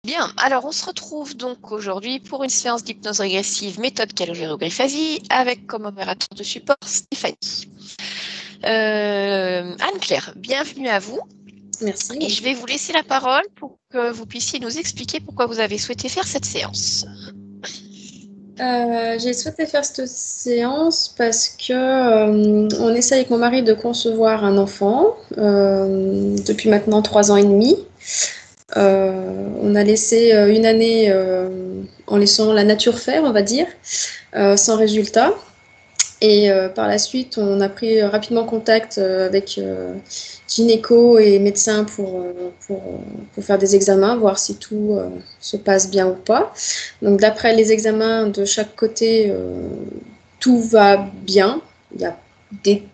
Bien, alors on se retrouve donc aujourd'hui pour une séance d'hypnose régressive méthode calogérographies avec comme opérateur de support Stéphanie. Anne-Claire, bienvenue à vous. Merci. Et je vais vous laisser la parole pour que vous puissiez nous expliquer pourquoi vous avez souhaité faire cette séance. J'ai souhaité faire cette séance parce que on essaye avec mon mari de concevoir un enfant depuis maintenant 3 ans et demi. On a laissé une année en laissant la nature faire, on va dire, sans résultat. Et par la suite, on a pris rapidement contact avec gynéco et médecin pour faire des examens, voir si tout se passe bien ou pas. Donc d'après les examens de chaque côté, tout va bien. Il y a des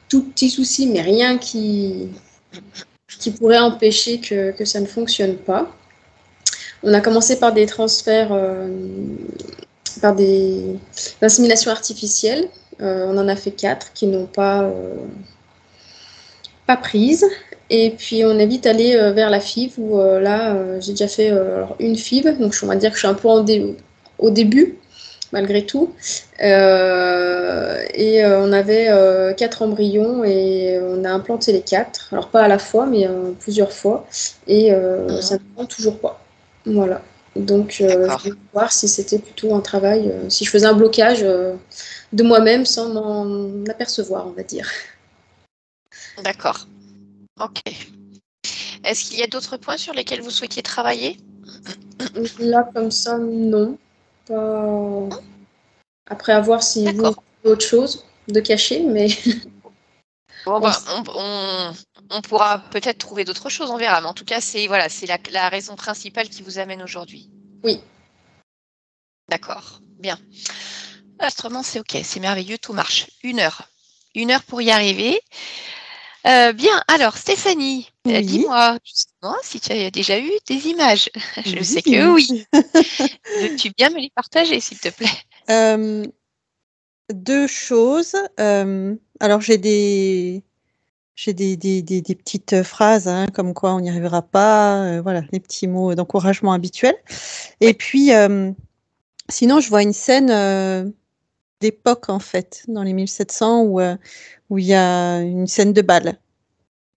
tout petits soucis, mais rien qui pourrait empêcher que ça ne fonctionne pas. On a commencé par des transferts, par des inséminations artificielles. On en a fait 4 qui n'ont pas prise. Et puis on est vite allé vers la FIV où là j'ai déjà fait une FIV, donc on va dire que je suis un peu au début malgré tout. On avait 4 embryons et on a implanté les 4. Alors pas à la fois mais plusieurs fois. Et ça ne prend toujours pas. Voilà. Donc je voulais voir si c'était plutôt un travail, si je faisais un blocage de moi-même sans m'en apercevoir, on va dire. D'accord. Ok. Est-ce qu'il y a d'autres points sur lesquels vous souhaitiez travailler? Là, comme ça, non. Pas... Après, à voir si vous avez autre chose de cacher, mais... Bon, bah, on pourra peut-être trouver d'autres choses, on verra. Mais en tout cas, c'est voilà, c'est la raison principale qui vous amène aujourd'hui. Oui. D'accord, bien. L'enregistrement, c'est OK, c'est merveilleux, tout marche. 1 heure. 1 heure pour y arriver. Bien, alors Stéphanie, Oui. dis-moi justement si tu as déjà eu des images. Je sais que oui. Veux-tu bien me les partager, s'il te plaît? 2 choses. Alors j'ai des petites phrases, hein, comme quoi on n'y arrivera pas, voilà, les petits mots d'encouragement habituels. Et puis, sinon, je vois une scène d'époque, en fait, dans les 1700 où il y a une scène de bal.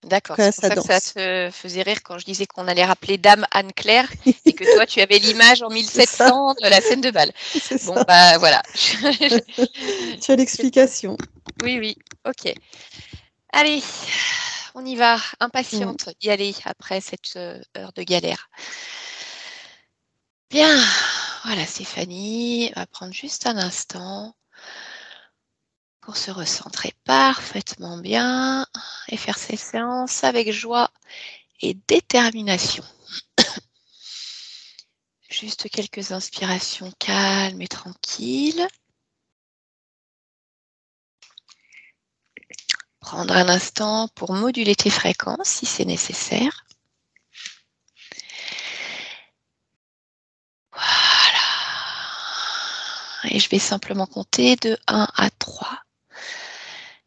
D'accord, c'est pour ça que ça te faisait rire quand je disais qu'on allait rappeler Dame Anne-Claire et que toi, tu avais l'image en 1700 de la scène de bal. Bon, ça. bah voilà. Tu as l'explication. Oui, oui, ok. Allez, on y va, impatiente d'y aller après cette heure de galère. Bien, voilà Stéphanie, on va prendre juste un instant pour se recentrer parfaitement bien et faire ces séances avec joie et détermination. Juste quelques inspirations calmes et tranquilles. Prendre un instant pour moduler tes fréquences si c'est nécessaire. Voilà. Et je vais simplement compter de 1 à 3.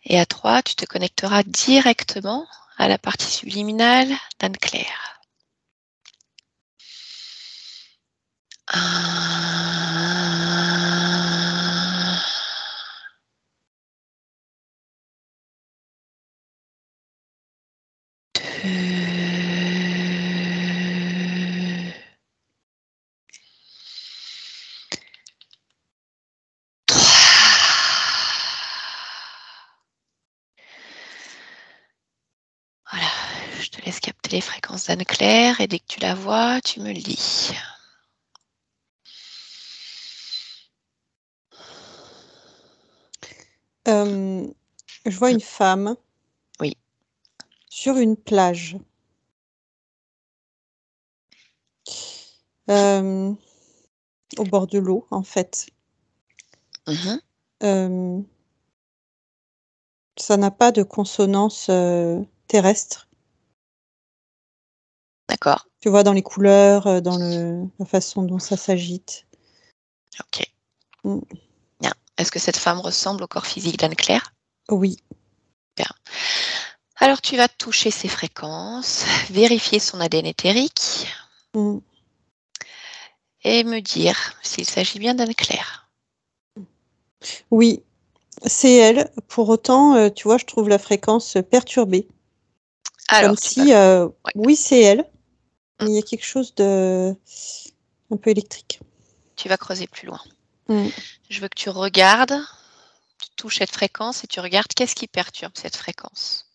Et à 3, tu te connecteras directement à la partie subliminale d'Anne-Claire. 1, 2, 3. Voilà, je te laisse capter les fréquences d'Anne-Claire et dès que tu la vois, tu me le dis. Je vois une femme. Oui. Sur une plage. Au bord de l'eau, en fait. Ça n'a pas de consonance terrestre. D'accord. Tu vois, dans les couleurs, dans la façon dont ça s'agite. Ok. Bien. Est-ce que cette femme ressemble au corps physique d'Anne-Claire? Oui. Bien. Alors, tu vas toucher ses fréquences, vérifier son ADN éthérique. et me dire s'il s'agit bien d'Anne-Claire. Oui, c'est elle. Pour autant, tu vois, je trouve la fréquence perturbée. Alors, Comme si, ouais. oui, c'est elle, mais il y a quelque chose de un peu électrique. Tu vas creuser plus loin. Mm. Je veux que tu regardes, tu touches cette fréquence et tu regardes qu'est-ce qui perturbe cette fréquence.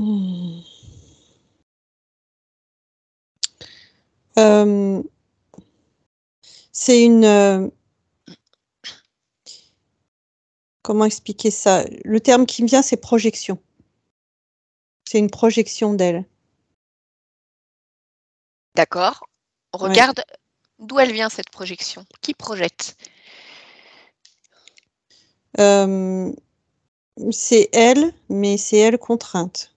Mm. Euh, c'est une... comment expliquer ça? Le terme qui me vient, c'est projection. C'est une projection d'elle. D'accord. Ouais. Regarde d'où elle vient cette projection. Qui projette? C'est elle, mais c'est elle contrainte.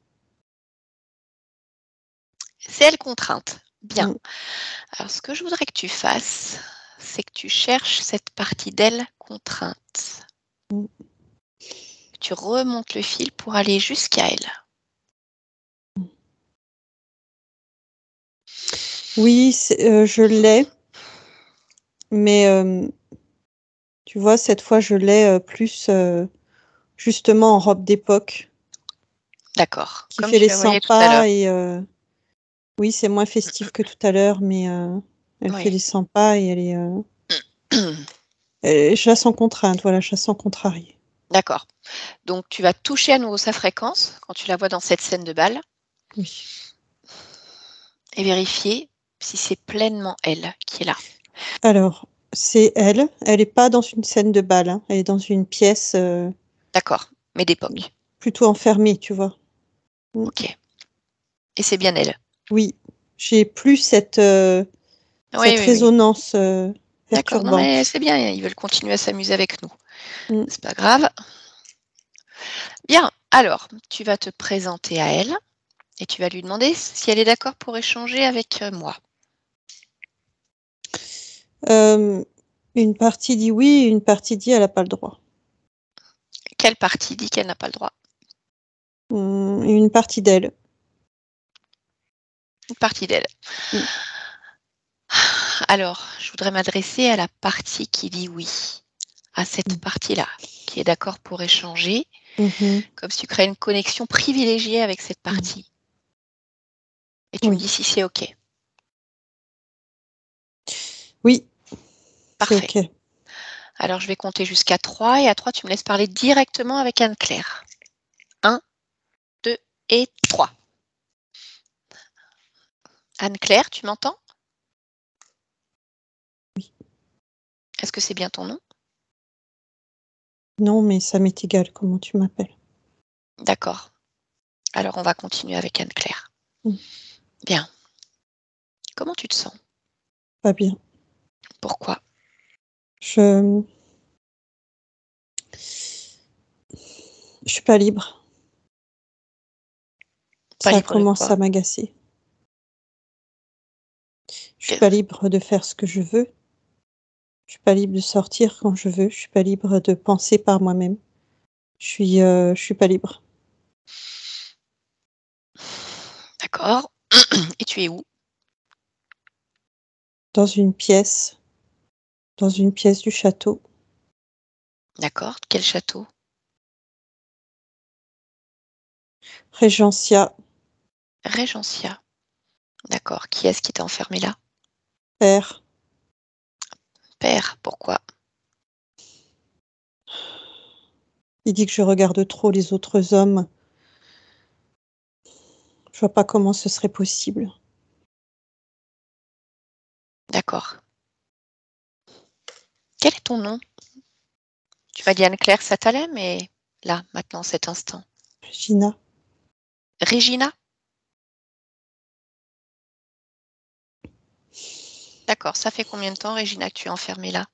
C'est elle contrainte. Bien. Mm. Alors, ce que je voudrais que tu fasses, c'est que tu cherches cette partie d'elle contrainte. Mm. Tu remontes le fil pour aller jusqu'à elle. Oui, je l'ai, mais tu vois, cette fois, je l'ai plus justement en robe d'époque, D'accord. qui Comme fait tu les la 100 voyais tout à l'heure. pas et oui, c'est moins festif que tout à l'heure, mais elle fait Oui. les 100 pas et je la sens contrainte, voilà, je la sens contrariée. D'accord. Donc, tu vas toucher à nouveau sa fréquence quand tu la vois dans cette scène de bal Oui. et vérifier si c'est pleinement elle qui est là. Alors, c'est elle. Elle n'est pas dans une scène de bal, hein. Elle est dans une pièce D'accord. Mais d'époque. plutôt enfermée, tu vois. Mm. Ok. Et c'est bien elle. Oui, j'ai plus cette Oui, oui, oui. résonance D'accord. Non, mais perturbante. c'est bien. Ils veulent continuer à s'amuser avec nous. Mm. C'est pas grave. Bien. Alors, tu vas te présenter à elle et tu vas lui demander si elle est d'accord pour échanger avec moi. Une partie dit oui, une partie dit elle n'a pas le droit. Quelle partie dit qu'elle n'a pas le droit? Une partie d'elle. Une partie d'elle. Mm. Alors, je voudrais m'adresser à la partie qui dit oui, à cette partie-là, qui est d'accord pour échanger, Mhm. comme si tu crées une connexion privilégiée avec cette partie. Et tu me Oui. dis si c'est OK. Oui, c'est Parfait. OK. Alors, je vais compter jusqu'à 3 et à 3, tu me laisses parler directement avec Anne-Claire. 1, 2 et 3. Anne-Claire, tu m'entends? Oui. Est-ce que c'est bien ton nom? Non, mais ça m'est égal comment tu m'appelles. D'accord. Alors, on va continuer avec Anne-Claire. Mm. Bien. Comment tu te sens? Pas bien. Pourquoi? Je suis pas libre. Pas Ça libre de commence quoi? à m'agacer. Je suis Que- pas libre de faire ce que je veux. Je suis pas libre de sortir quand je veux. Je suis pas libre de penser par moi-même. Je suis pas libre. D'accord. Et tu es où? Dans une pièce du château. D'accord. Quel château? Régencia, Régencia. D'accord. Qui est-ce qui t'a enfermé là? père. Père. Pourquoi? Il dit que je regarde trop les autres hommes. Je vois pas comment ce serait possible. D'accord. Quel est ton nom? Tu m'as dit Anne-Claire, ça t'allait, mais là, maintenant, cet instant. Gina, Régina? D'accord. Ça fait combien de temps, Régina, que tu es enfermée là?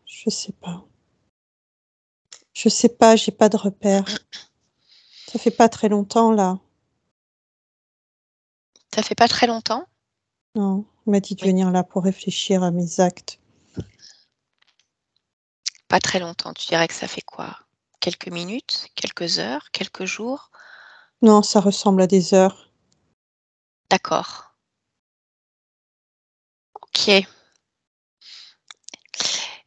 je sais pas. Je sais pas, j'ai pas de repère. Ça fait pas très longtemps là. Ça fait pas très longtemps? Non, on m'a dit de Oui. venir là pour réfléchir à mes actes. Pas très longtemps. Tu dirais que ça fait quoi? Quelques minutes, quelques heures, quelques jours? Non, ça ressemble à des heures. D'accord. OK.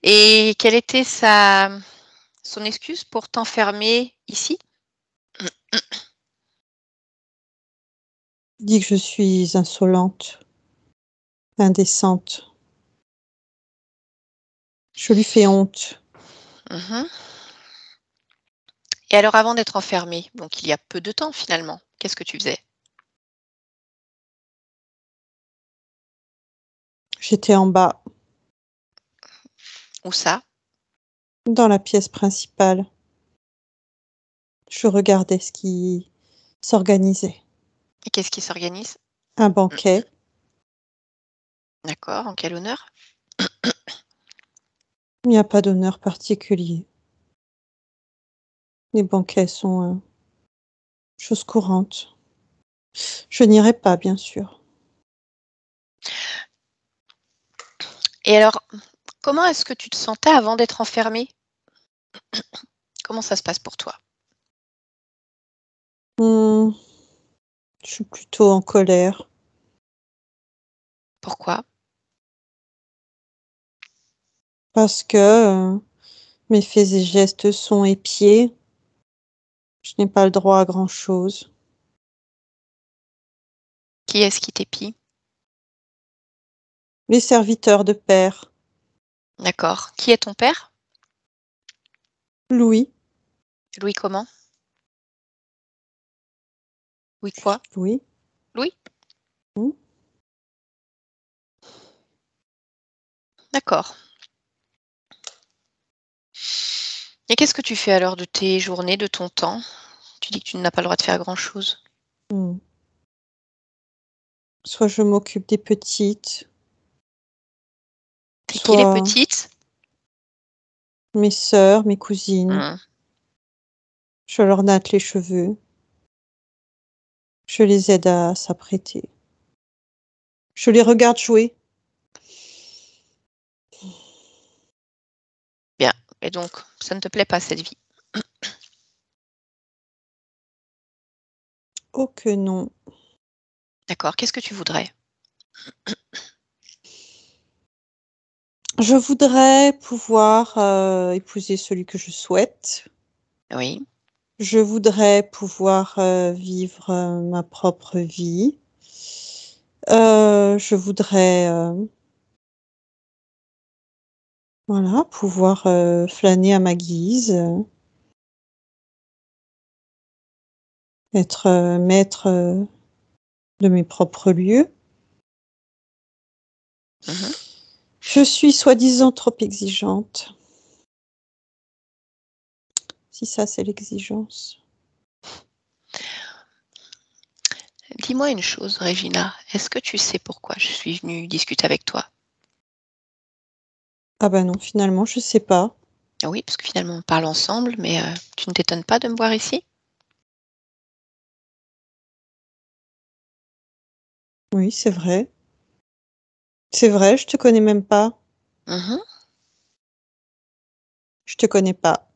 Et quelle était son excuse pour t'enfermer ici? Dit que je suis insolente, indécente. Je lui fais honte. Mmh. Et alors avant d'être enfermée, donc il y a peu de temps finalement, qu'est-ce que tu faisais? J'étais en bas, Où ça? dans la pièce principale. Je regardais ce qui s'organisait. Et qu'est-ce qui s'organise? Un banquet. D'accord, en quel honneur? Il n'y a pas d'honneur particulier. Les banquets sont chose courante. Je n'irai pas, bien sûr. Et alors, comment est-ce que tu te sentais avant d'être enfermée? Comment ça se passe pour toi? Je suis plutôt en colère Pourquoi? parce que mes faits et gestes sont épiés. Je n'ai pas le droit à grand-chose. Qui est-ce qui t'épie? Les serviteurs de père, D'accord. Qui est ton père? Louis, Louis comment? Louis quoi? Louis, Louis? hmm, D'accord. Et qu'est-ce que tu fais alors de tes journées, de ton temps? Tu dis que tu n'as pas le droit de faire grand-chose. hmm. Soit je m'occupe des petites, Et qui les soit petites? mes sœurs, mes cousines. Mmh. Je leur natte les cheveux. Je les aide à s'apprêter. Je les regarde jouer. Bien. Et donc, ça ne te plaît pas cette vie? Oh que non. D'accord. Qu'est-ce que tu voudrais? Je voudrais pouvoir épouser celui que je souhaite. Oui. Je voudrais pouvoir vivre ma propre vie. Je voudrais voilà, pouvoir flâner à ma guise, être maître de mes propres lieux. Mmh. Je suis soi-disant trop exigeante. Si ça, c'est l'exigence. Dis-moi une chose, Regina. Est-ce que tu sais pourquoi je suis venue discuter avec toi? Ah bah non, finalement, je sais pas. Oui, parce que finalement on parle ensemble, mais tu ne t'étonnes pas de me voir ici? Oui, c'est vrai. C'est vrai, je te connais même pas. Mmh. Je te connais pas.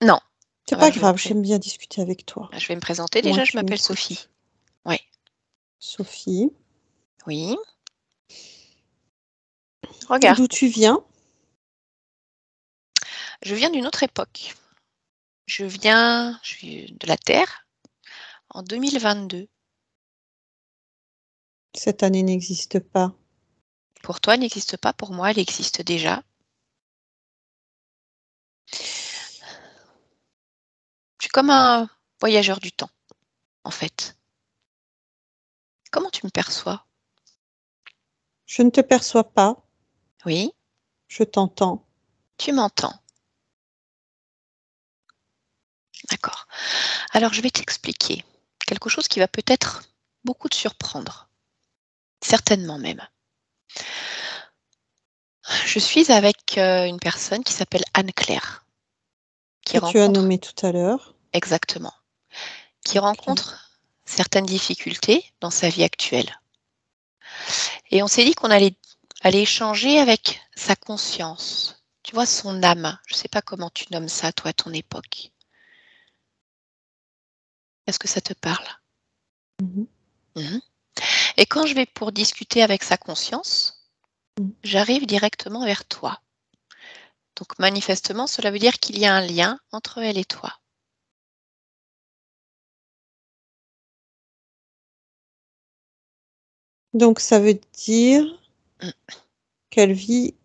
Non. C'est Ah bah, pas grave, j'aime bien discuter avec toi. je vais me présenter Au moins déjà, je tu m'appelle Sophie. m'écoutes. Oui. Sophie, Oui. Regarde, d'où tu viens? je viens d'une autre époque. Je suis de la Terre en 2022. Cette année n'existe pas. Pour toi, elle n'existe pas, pour moi, elle existe déjà. Je suis comme un voyageur du temps, en fait. Comment tu me perçois? Je ne te perçois pas, Oui, je t'entends. tu m'entends. D'accord. Alors, je vais t'expliquer quelque chose qui va peut-être beaucoup te surprendre. Certainement même. Je suis avec une personne qui s'appelle Anne-Claire, qui Que tu as rencontre nommé tout à l'heure. exactement, qui Claire. rencontre certaines difficultés dans sa vie actuelle. Et on s'est dit qu'on allait échanger avec sa conscience. Tu vois son âme. Je ne sais pas comment tu nommes ça, toi, à ton époque. Est-ce que ça te parle? Mhm. Mhm. Et quand je vais pour discuter avec sa conscience, j'arrive directement vers toi. Donc manifestement, cela veut dire qu'il y a un lien entre elle et toi. Donc ça veut dire Mm. qu'elle vit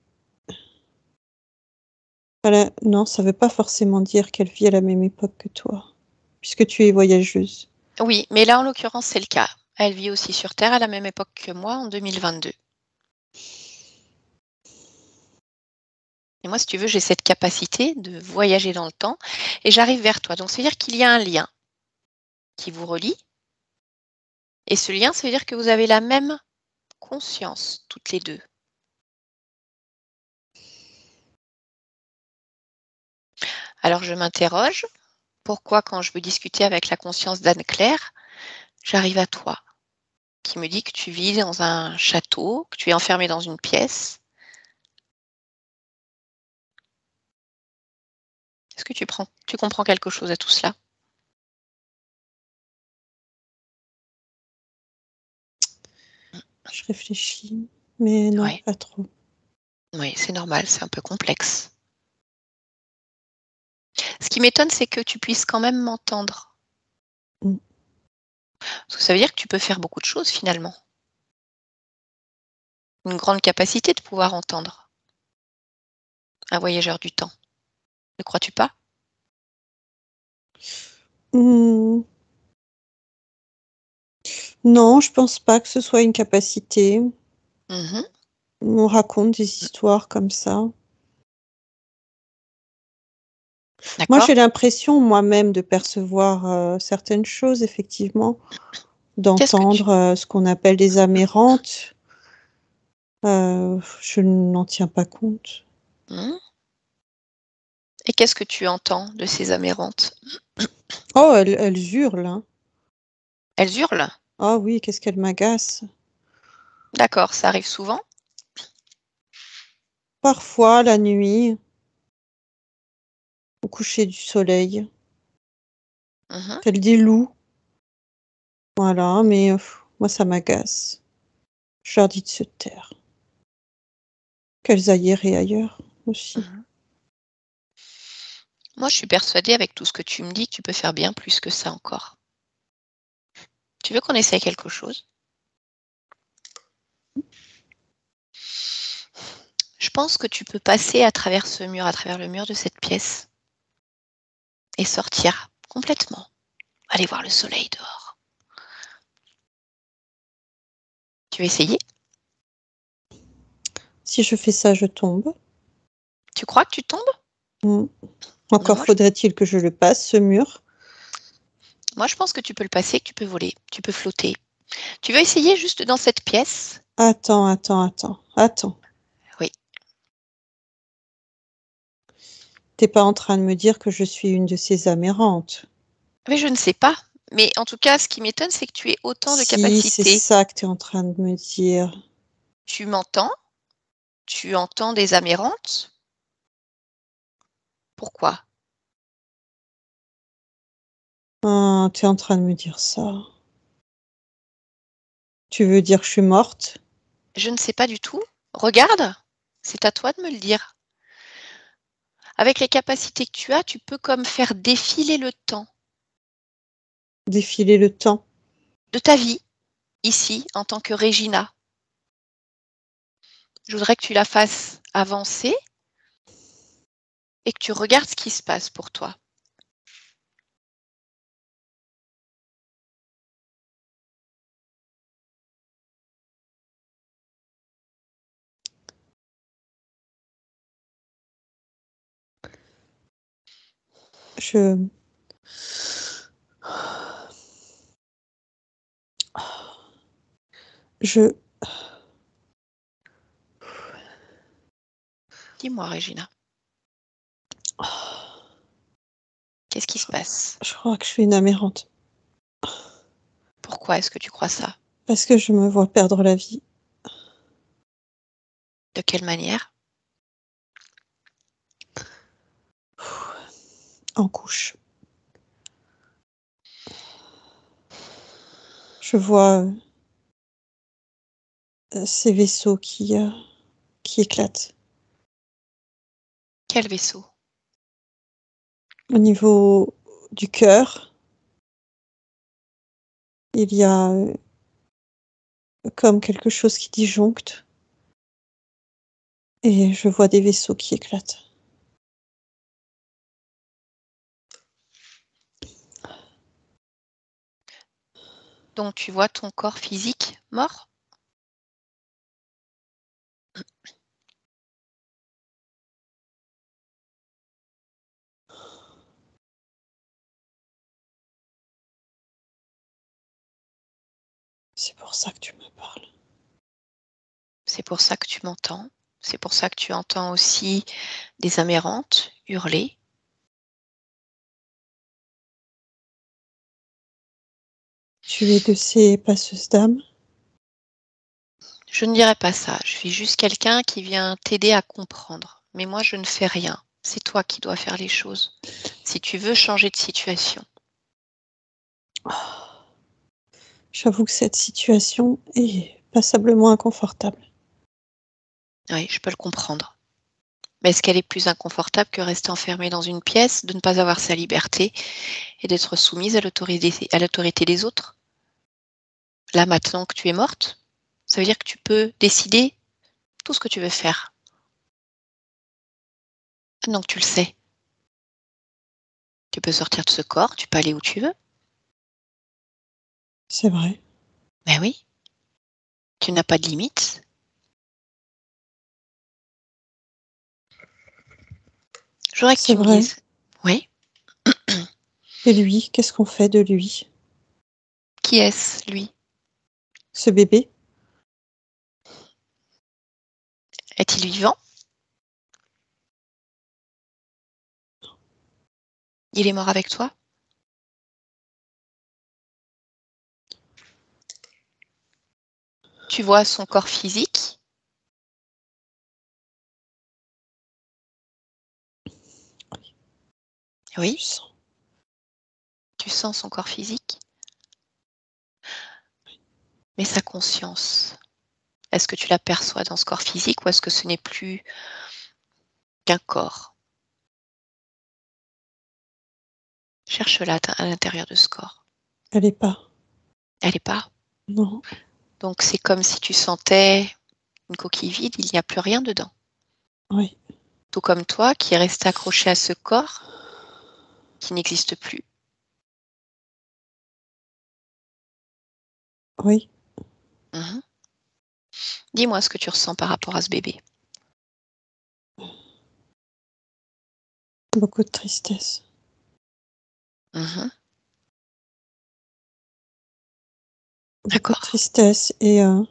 non, ça veut pas forcément dire qu'elle vit à la même époque que toi, puisque tu es voyageuse. Oui, mais là, en l'occurrence, c'est le cas. Elle vit aussi sur Terre à la même époque que moi, en 2022. Et moi, si tu veux, j'ai cette capacité de voyager dans le temps et j'arrive vers toi. Donc, ça veut dire qu'il y a un lien qui vous relie. Et ce lien, ça veut dire que vous avez la même conscience, toutes les deux. Alors, je m'interroge. Pourquoi, quand je veux discuter avec la conscience d'Anne-Claire, j'arrive à toi, qui me dit que tu vis dans un château, que tu es enfermé dans une pièce? Est-ce que tu comprends quelque chose à tout cela? Je réfléchis, mais non, Oui, pas trop. oui, c'est normal, c'est un peu complexe. Ce qui m'étonne, c'est que tu puisses quand même m'entendre. Mm. Parce que ça veut dire que tu peux faire beaucoup de choses finalement. Une grande capacité de pouvoir entendre un voyageur du temps. Ne crois-tu pas? Hmm. Non, je pense pas que ce soit une capacité. Mhm. On raconte des histoires comme ça. Moi, D'accord. j'ai l'impression moi-même de percevoir certaines choses, effectivement, Qu'est-ce que tu... d'entendre ce qu'on appelle des âmes errantes. Je n'en tiens pas compte. Mhm. Et qu'est-ce que tu entends de ces amérantes? Oh, elles hurlent, hein. Elles hurlent? Ah oui, qu'est-ce qu'elles m'agacent. D'accord, ça arrive souvent? Parfois, la nuit, au coucher du soleil, Mhm. tels des loups. Voilà, mais moi, ça m'agace. Je leur dis de se taire. Qu'elles aillent errer ailleurs aussi. Mhm. Moi, je suis persuadée, avec tout ce que tu me dis, que tu peux faire bien plus que ça encore. Tu veux qu'on essaye quelque chose? Je pense que tu peux passer à travers ce mur, à travers le mur de cette pièce, et sortir complètement. Aller voir le soleil dehors. Tu veux essayer? Si je fais ça, je tombe. Tu crois que tu tombes? Mm. Non, Encore faudrait-il que je le passe, ce mur. moi, je pense que tu peux le passer, que tu peux voler, tu peux flotter. Tu veux essayer juste dans cette pièce? Attends. Oui. T'es pas en train de me dire que je suis une de ces âmes errantes. Mais je ne sais pas. Mais en tout cas, ce qui m'étonne, c'est que tu aies autant de Si, c'est capacités. ça que t'es en train de me dire. Tu m'entends? Tu entends des amérantes? Pourquoi? Ah, t'es en train de me dire ça. Tu veux dire que je suis morte? Je ne sais pas du tout. Regarde, c'est à toi de me le dire. Avec les capacités que tu as, tu peux comme faire défiler le temps Défiler le temps? de ta vie, ici, en tant que Regina. Je voudrais que tu la fasses avancer et que tu regardes ce qui se passe pour toi. Je... Je... Dis-moi, Regina, qu'est-ce qui se passe? Je crois que je suis une âme errante. Pourquoi est-ce que tu crois ça? Parce que je me vois perdre la vie. De quelle manière? en couche. Je vois ces vaisseaux qui éclatent. Quel vaisseau? Au niveau du cœur, il y a comme quelque chose qui disjoncte et je vois des vaisseaux qui éclatent. Donc tu vois ton corps physique mort? C'est pour ça que tu me parles. C'est pour ça que tu m'entends. C'est pour ça que tu entends aussi des amérantes hurler. Tu es de ces passeuses d'âme? Je ne dirais pas ça. Je suis juste quelqu'un qui vient t'aider à comprendre. Mais moi, je ne fais rien. C'est toi qui dois faire les choses. Si tu veux changer de situation. J'avoue que cette situation est passablement inconfortable. Oui, je peux le comprendre. Mais est-ce qu'elle est plus inconfortable que rester enfermée dans une pièce, de ne pas avoir sa liberté et d'être soumise à l'autorité des autres? Là, maintenant que tu es morte, ça veut dire que tu peux décider tout ce que tu veux faire. Maintenant que tu le sais, tu peux sortir de ce corps, tu peux aller où tu veux. C'est vrai. Ben oui, tu n'as pas de limite. Je voudrais que C'est tu me vrai. dises. Oui, Et lui, qu'est-ce qu'on fait de lui? qui est-ce, lui? Ce bébé? Est-il vivant? Il est mort avec toi? Tu vois son corps physique? Je Oui, sens. tu sens son corps physique? Mais sa conscience, est-ce que tu l'aperçois dans ce corps physique ou est-ce que ce n'est plus qu'un corps? Cherche-la à l'intérieur de ce corps. Elle est pas. Elle n'est pas. Non. Donc c'est comme si tu sentais une coquille vide, il n'y a plus rien dedans. Oui. Tout comme toi qui est resté accroché à ce corps qui n'existe plus. Oui. Mhm. Dis-moi ce que tu ressens par rapport à ce bébé. Beaucoup de tristesse. Mhm. Beaucoup de D'accord. tristesse et en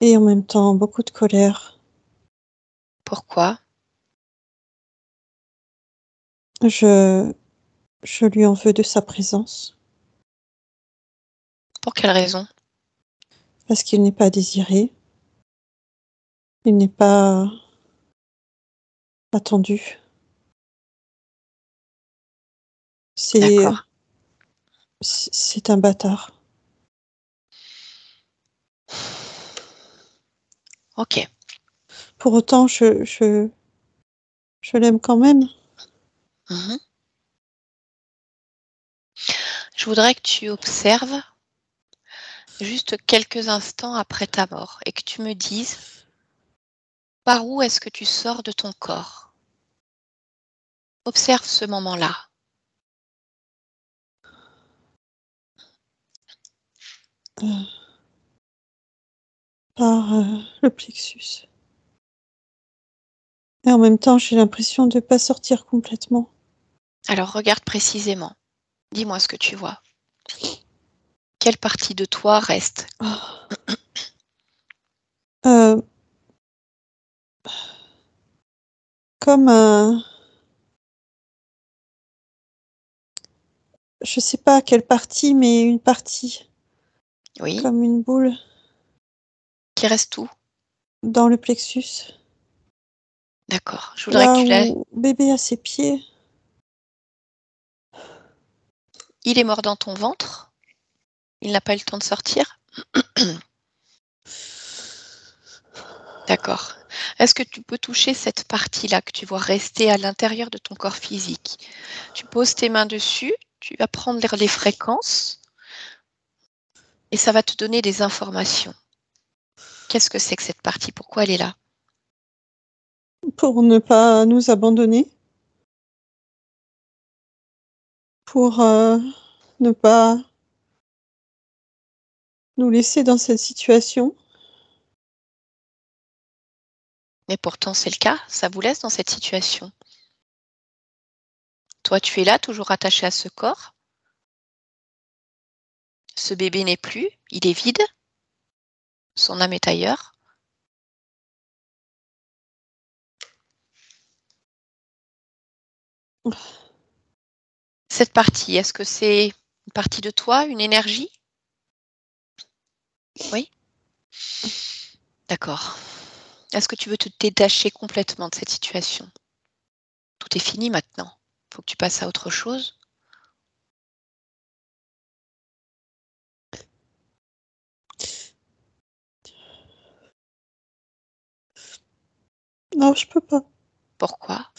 même temps beaucoup de colère. Pourquoi? Je je lui en veux de sa présence Pour quelle raison? parce qu'il n'est pas désiré. Il n'est pas attendu. C'est D'accord. c'est un bâtard. Ok. Pour autant, je l'aime quand même. Mhm. Je voudrais que tu observes juste quelques instants après ta mort et que tu me dises par où est-ce que tu sors de ton corps. Observe ce moment-là. Heu, par, le plexus et en même temps, j'ai l'impression de pas sortir complètement. Alors regarde précisément. Dis-moi ce que tu vois. Quelle partie de toi reste? Ah. Heu, comme un je sais pas quelle partie, mais une partie, Oui. comme une boule Qui reste où? dans le plexus, D'accord. Je voudrais que là tu la... où bébé a ses pieds. Il est mort dans ton ventre? Il n'a pas eu le temps de sortir? D'accord. Est-ce que tu peux toucher cette partie-là que tu vois rester à l'intérieur de ton corps physique? Tu poses tes mains dessus, tu vas prendre les fréquences et ça va te donner des informations. Qu'est-ce que c'est que cette partie? Pourquoi elle est là? Pour ne pas nous abandonner, pour ne pas nous laisser dans cette situation. Mais pourtant c'est le cas, ça vous laisse dans cette situation. Toi, tu es là, toujours attaché à ce corps. Ce bébé n'est plus, il est vide. Son âme est ailleurs. Cette partie, est-ce que c'est une partie de toi, une énergie? Oui? D'accord. Est-ce que tu veux te détacher complètement de cette situation? Tout est fini maintenant. Il faut que tu passes à autre chose. Non, je peux pas. Pourquoi?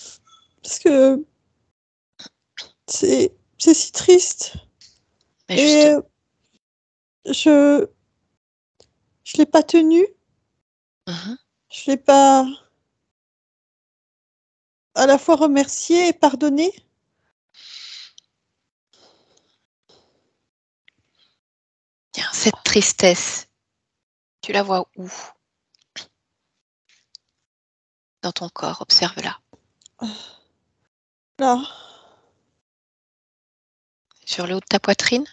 Parce que c'est si triste. Mais Et juste. je l'ai pas tenu. Mhm. Je l'ai pas à la fois remercié et pardonné. Tiens, cette tristesse, tu la vois où? Dans ton corps, observe-la. Là, Sur le haut de ta poitrine?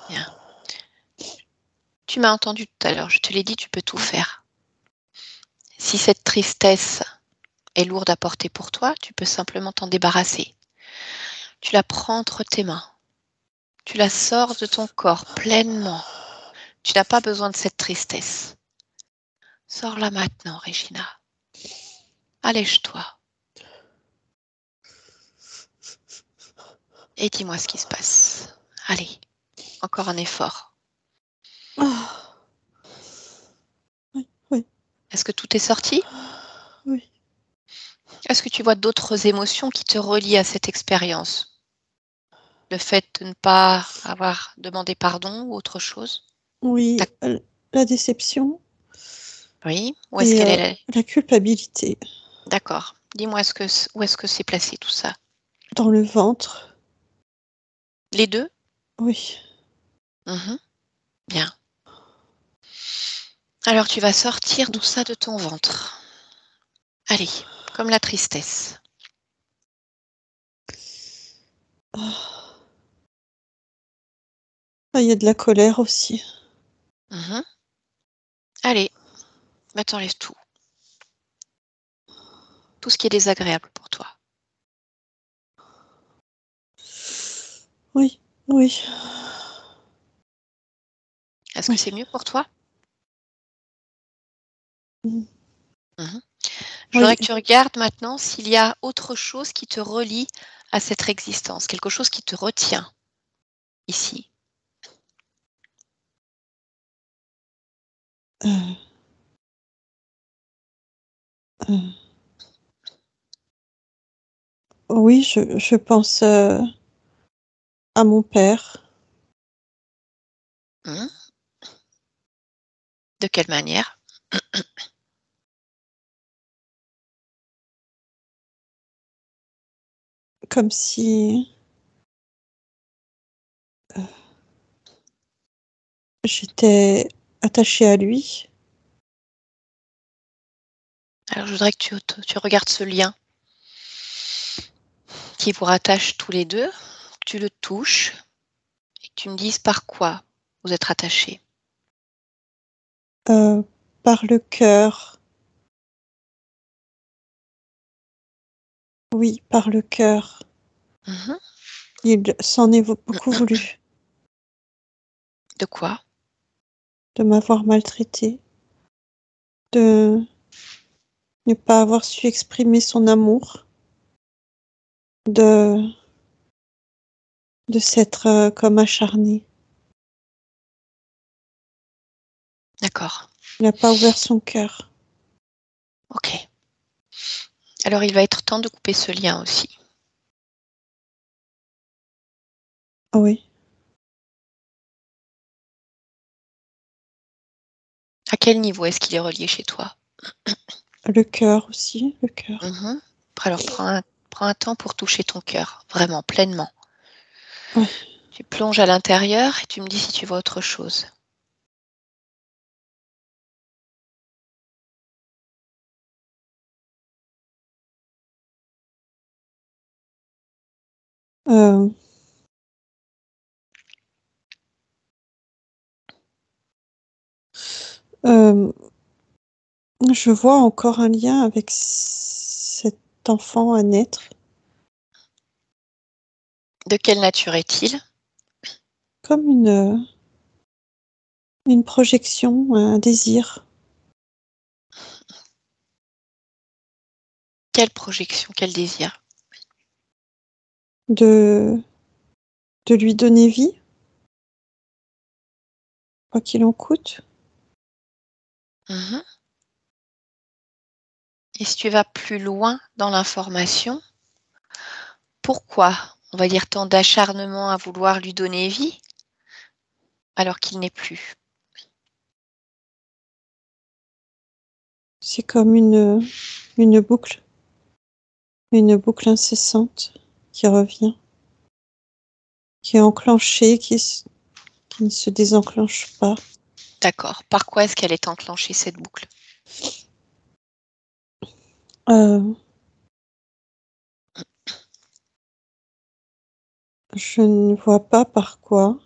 Bien. Tu m'as entendu tout à l'heure, je te l'ai dit, tu peux tout faire. Si cette tristesse est lourde à porter pour toi, tu peux simplement t'en débarrasser. Tu la prends entre tes mains. Tu la sors de ton corps pleinement. Tu n'as pas besoin de cette tristesse. Sors-la maintenant, Regina. Allège-toi. Et dis-moi ce qui se passe. Allez, encore un effort. ah, oui, oui, Est-ce que tout est sorti? oui. Est-ce que tu vois d'autres émotions qui te relient à cette expérience? Le fait de ne pas avoir demandé pardon ou autre chose? Oui, la déception Oui. Où est-ce et qu'elle est? la culpabilité D'accord. Dis-moi où est-ce que c'est placé tout ça? dans le ventre. Les deux? Oui. Mhm. Bien. Alors tu vas sortir tout ça de ton ventre. Allez, comme la tristesse. Ah, il y a de la colère aussi. Mhm. Allez, maintenant enlève tout. Tout ce qui est désagréable pour toi. Oui, oui, Est-ce que oui. c'est mieux pour toi? Mm. Mhm. Je Oui, voudrais que tu regardes maintenant s'il y a autre chose qui te relie à cette existence, quelque chose qui te retient ici. euh, euh, oui, je pense à mon père. Mhm. De quelle manière? Comme si euh, j'étais attachée à lui. Alors je voudrais que tu regardes ce lien qui vous rattache tous les deux, que tu le touches et que tu me dises par quoi vous êtes rattachés. euh, par le cœur. Oui, par le cœur. Mhm. Il s'en est beaucoup voulu De quoi? de m'avoir maltraitée, de ne pas avoir su exprimer son amour. de s'être comme acharné. D'accord. Il n'a pas ouvert son cœur. Ok. Alors, il va être temps de couper ce lien aussi. Oui. À quel niveau est-ce qu'il est relié chez toi? Le cœur aussi, le cœur. Mhm. Alors, prends un temps pour toucher ton cœur, vraiment, pleinement. Ouais. Tu plonges à l'intérieur et tu me dis si tu vois autre chose. Euh, euh, je vois encore un lien avec cet enfant à naître, De quelle nature est-il? comme une projection, un désir. Quelle projection, quel désir? De lui donner vie, quoi qu'il en coûte. Mhm. Et si tu vas plus loin dans l'information, pourquoi, on va dire, tant d'acharnement à vouloir lui donner vie alors qu'il n'est plus? C'est comme une boucle incessante qui revient, qui est enclenchée, qui ne se désenclenche pas. D'accord. Par quoi est-ce qu'elle est enclenchée, cette boucle? Euh, je ne vois pas par quoi.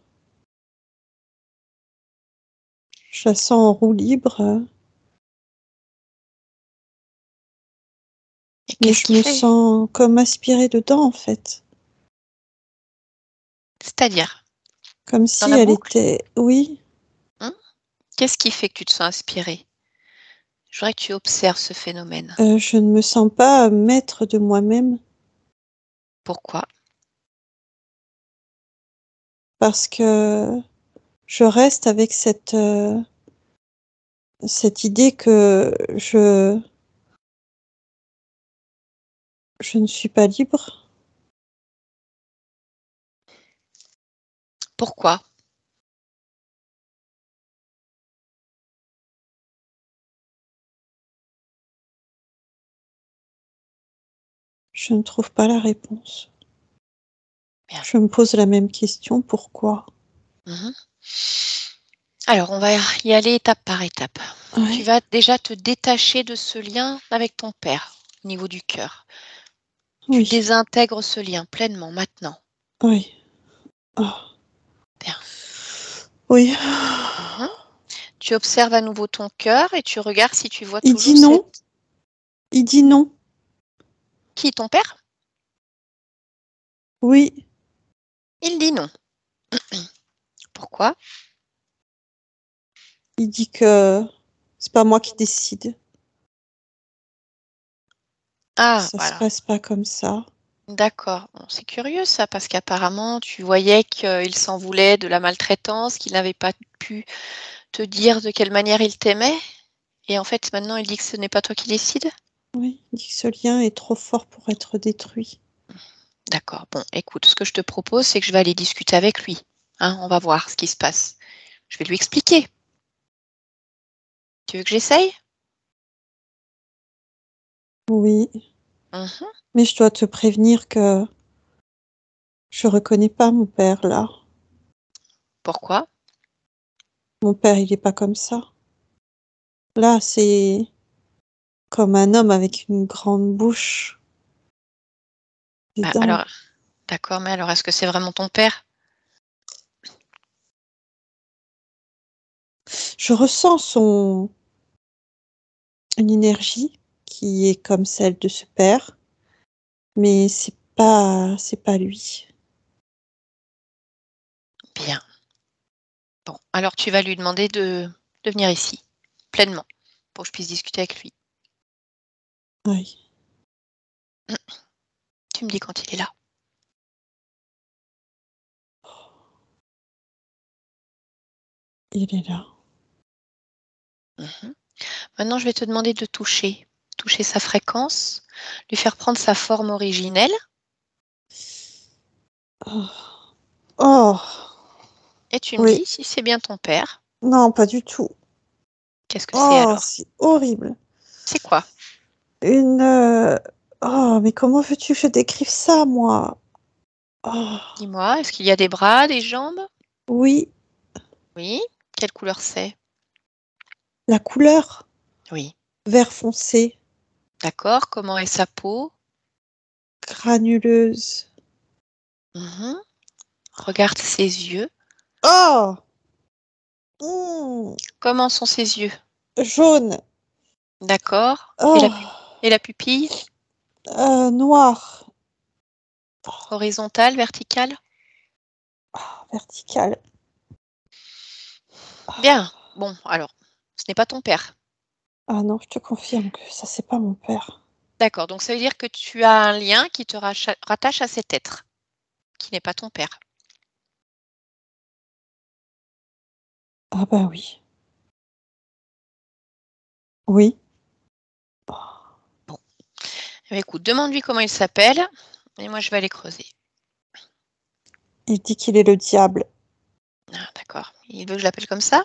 Je la sens en roue libre, Et mais qu'est-ce je qui me fait? sens comme aspirée dedans, en fait. C'est-à-dire, Comme dans si la elle boucle, était... Oui, hein? Qu'est-ce qui fait que tu te sens inspirée? Je voudrais que tu observes ce phénomène. je ne me sens pas maître de moi-même Pourquoi? parce que je reste avec cette idée que je ne suis pas libre. Pourquoi? Je ne trouve pas la réponse. Bien. Je me pose la même question, pourquoi? Mhm. Alors, on va y aller étape par étape. Tu Oui, vas déjà te détacher de ce lien avec ton père au niveau du cœur. Tu oui, désintègres ce lien pleinement maintenant. oui. Ah, Bien. oui. Mhm. Tu observes à nouveau ton cœur et tu regardes si tu vois Il dit toujours non. cette... Il dit non. Qui, ton père? Oui, Il dit non. Pourquoi? il dit que c'est pas moi qui décide. Ah, Ça se voilà. passe pas comme ça. D'accord. Bon, c'est curieux ça, parce qu'apparemment, tu voyais qu'il s'en voulait de la maltraitance, qu'il n'avait pas pu te dire de quelle manière il t'aimait. Et en fait, maintenant, il dit que ce n'est pas toi qui décides. Oui, il dit que ce lien est trop fort pour être détruit. D'accord. Bon, écoute, ce que je te propose, c'est que je vais aller discuter avec lui. Hein, on va voir ce qui se passe. Je vais lui expliquer. Tu veux que j'essaye? Oui, Mhm. mais je dois te prévenir que je reconnais pas mon père là. Pourquoi? Mon père, il est pas comme ça. Là, c'est comme un homme avec une grande bouche, des Bah, dents. alors, d'accord, mais alors, est-ce que c'est vraiment ton père? Je ressens une énergie qui est comme celle de ce père, mais c'est pas lui. Bien. Bon, alors tu vas lui demander de venir ici, pleinement, pour que je puisse discuter avec lui. Oui. Tu me dis quand il est là. Il est là. Mhm. Maintenant, je vais te demander de toucher sa fréquence, lui faire prendre sa forme originelle. Oh. Oh. Et tu me Oui. dis si c'est bien ton père. Non, pas du tout. Qu'est-ce que c'est Oh, alors? c'est horrible. C'est quoi? Oh, mais comment veux-tu que je décrive ça, moi? Oh. Dis-moi, est-ce qu'il y a des bras, des jambes? Oui, Oui. Quelle couleur c'est? la couleur Oui. vert foncé, D'accord. Comment est sa peau? granuleuse. Mhm. Regarde ses yeux. Oh! Mmh, Comment sont ses yeux? jaune. D'accord. Oh! Et la pupille? Noir. Horizontale, verticale? Vertical. Bien. Bon, alors, ce n'est pas ton père. Ah non, je te confirme que ça, c'est pas mon père. D'accord. Donc, ça veut dire que tu as un lien qui te rattache à cet être, qui n'est pas ton père. Ah bah oui. Oui. Bon. Eh bien, écoute, demande-lui comment il s'appelle, et moi, je vais aller creuser. Il dit qu'il est le diable. Ah, d'accord. Il veut que je l'appelle comme ça?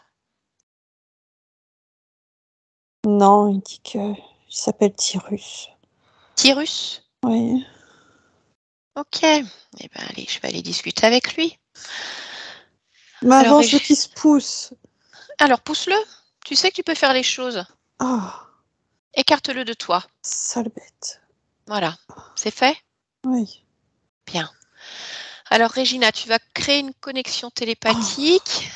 Non, il dit que il s'appelle Tyrus. Tyrus? Oui. Ok. Eh bien, allez, je vais aller discuter avec lui. Mais Alors, avant, je veux qu'il se pousse. pousse-le. Tu sais que tu peux faire les choses. Ah, Écarte-le de toi. sale bête. Voilà. C'est fait? Oui. Bien. Alors, Régina, tu vas créer une connexion Oh. télépathique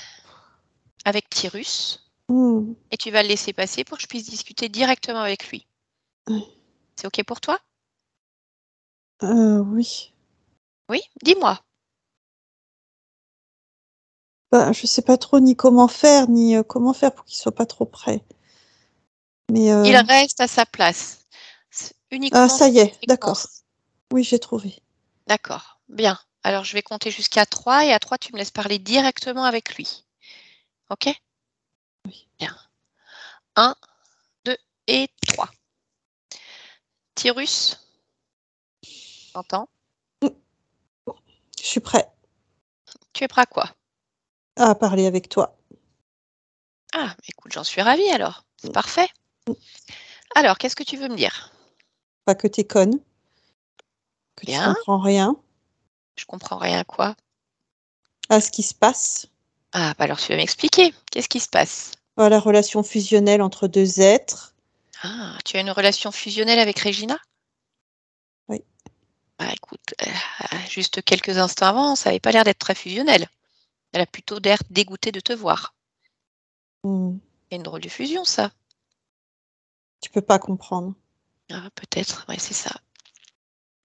avec Tyrus Hmm. et tu vas le laisser passer pour que je puisse discuter directement avec lui. Oui. C'est OK pour toi? Oui. Oui? Dis-moi. Ben, je sais pas trop ni comment faire, ni comment faire pour qu'il soit pas trop près. Mais Il reste à sa place. ah, Uniquement ça sur y est, la d'accord. fréquence. Oui, j'ai trouvé. D'accord. Bien. Alors, je vais compter jusqu'à 3 et à 3, tu me laisses parler directement avec lui. OK? Oui. Bien. 1, 2 et 3. Tyrus, t'entends? Je suis prêt Tu es prêt à quoi? à parler avec toi. Ah, écoute, j'en suis ravie alors. C'est parfait. Alors, qu'est-ce que tu veux me dire? Pas que t'es conne, que tu Bien. comprends rien Je comprends rien à quoi. à ce qui se passe, Ah, bah alors tu vas m'expliquer. Qu'est-ce qui se passe? à la relation fusionnelle entre deux êtres. Ah, tu as une relation fusionnelle avec Regina? Oui. Bah écoute, juste quelques instants avant, ça avait pas l'air d'être très fusionnel. Elle a plutôt l'air dégoûtée de te voir. Hmm. C'est une drôle de fusion, ça. Tu peux pas comprendre. Ah, peut-être, ouais, c'est ça.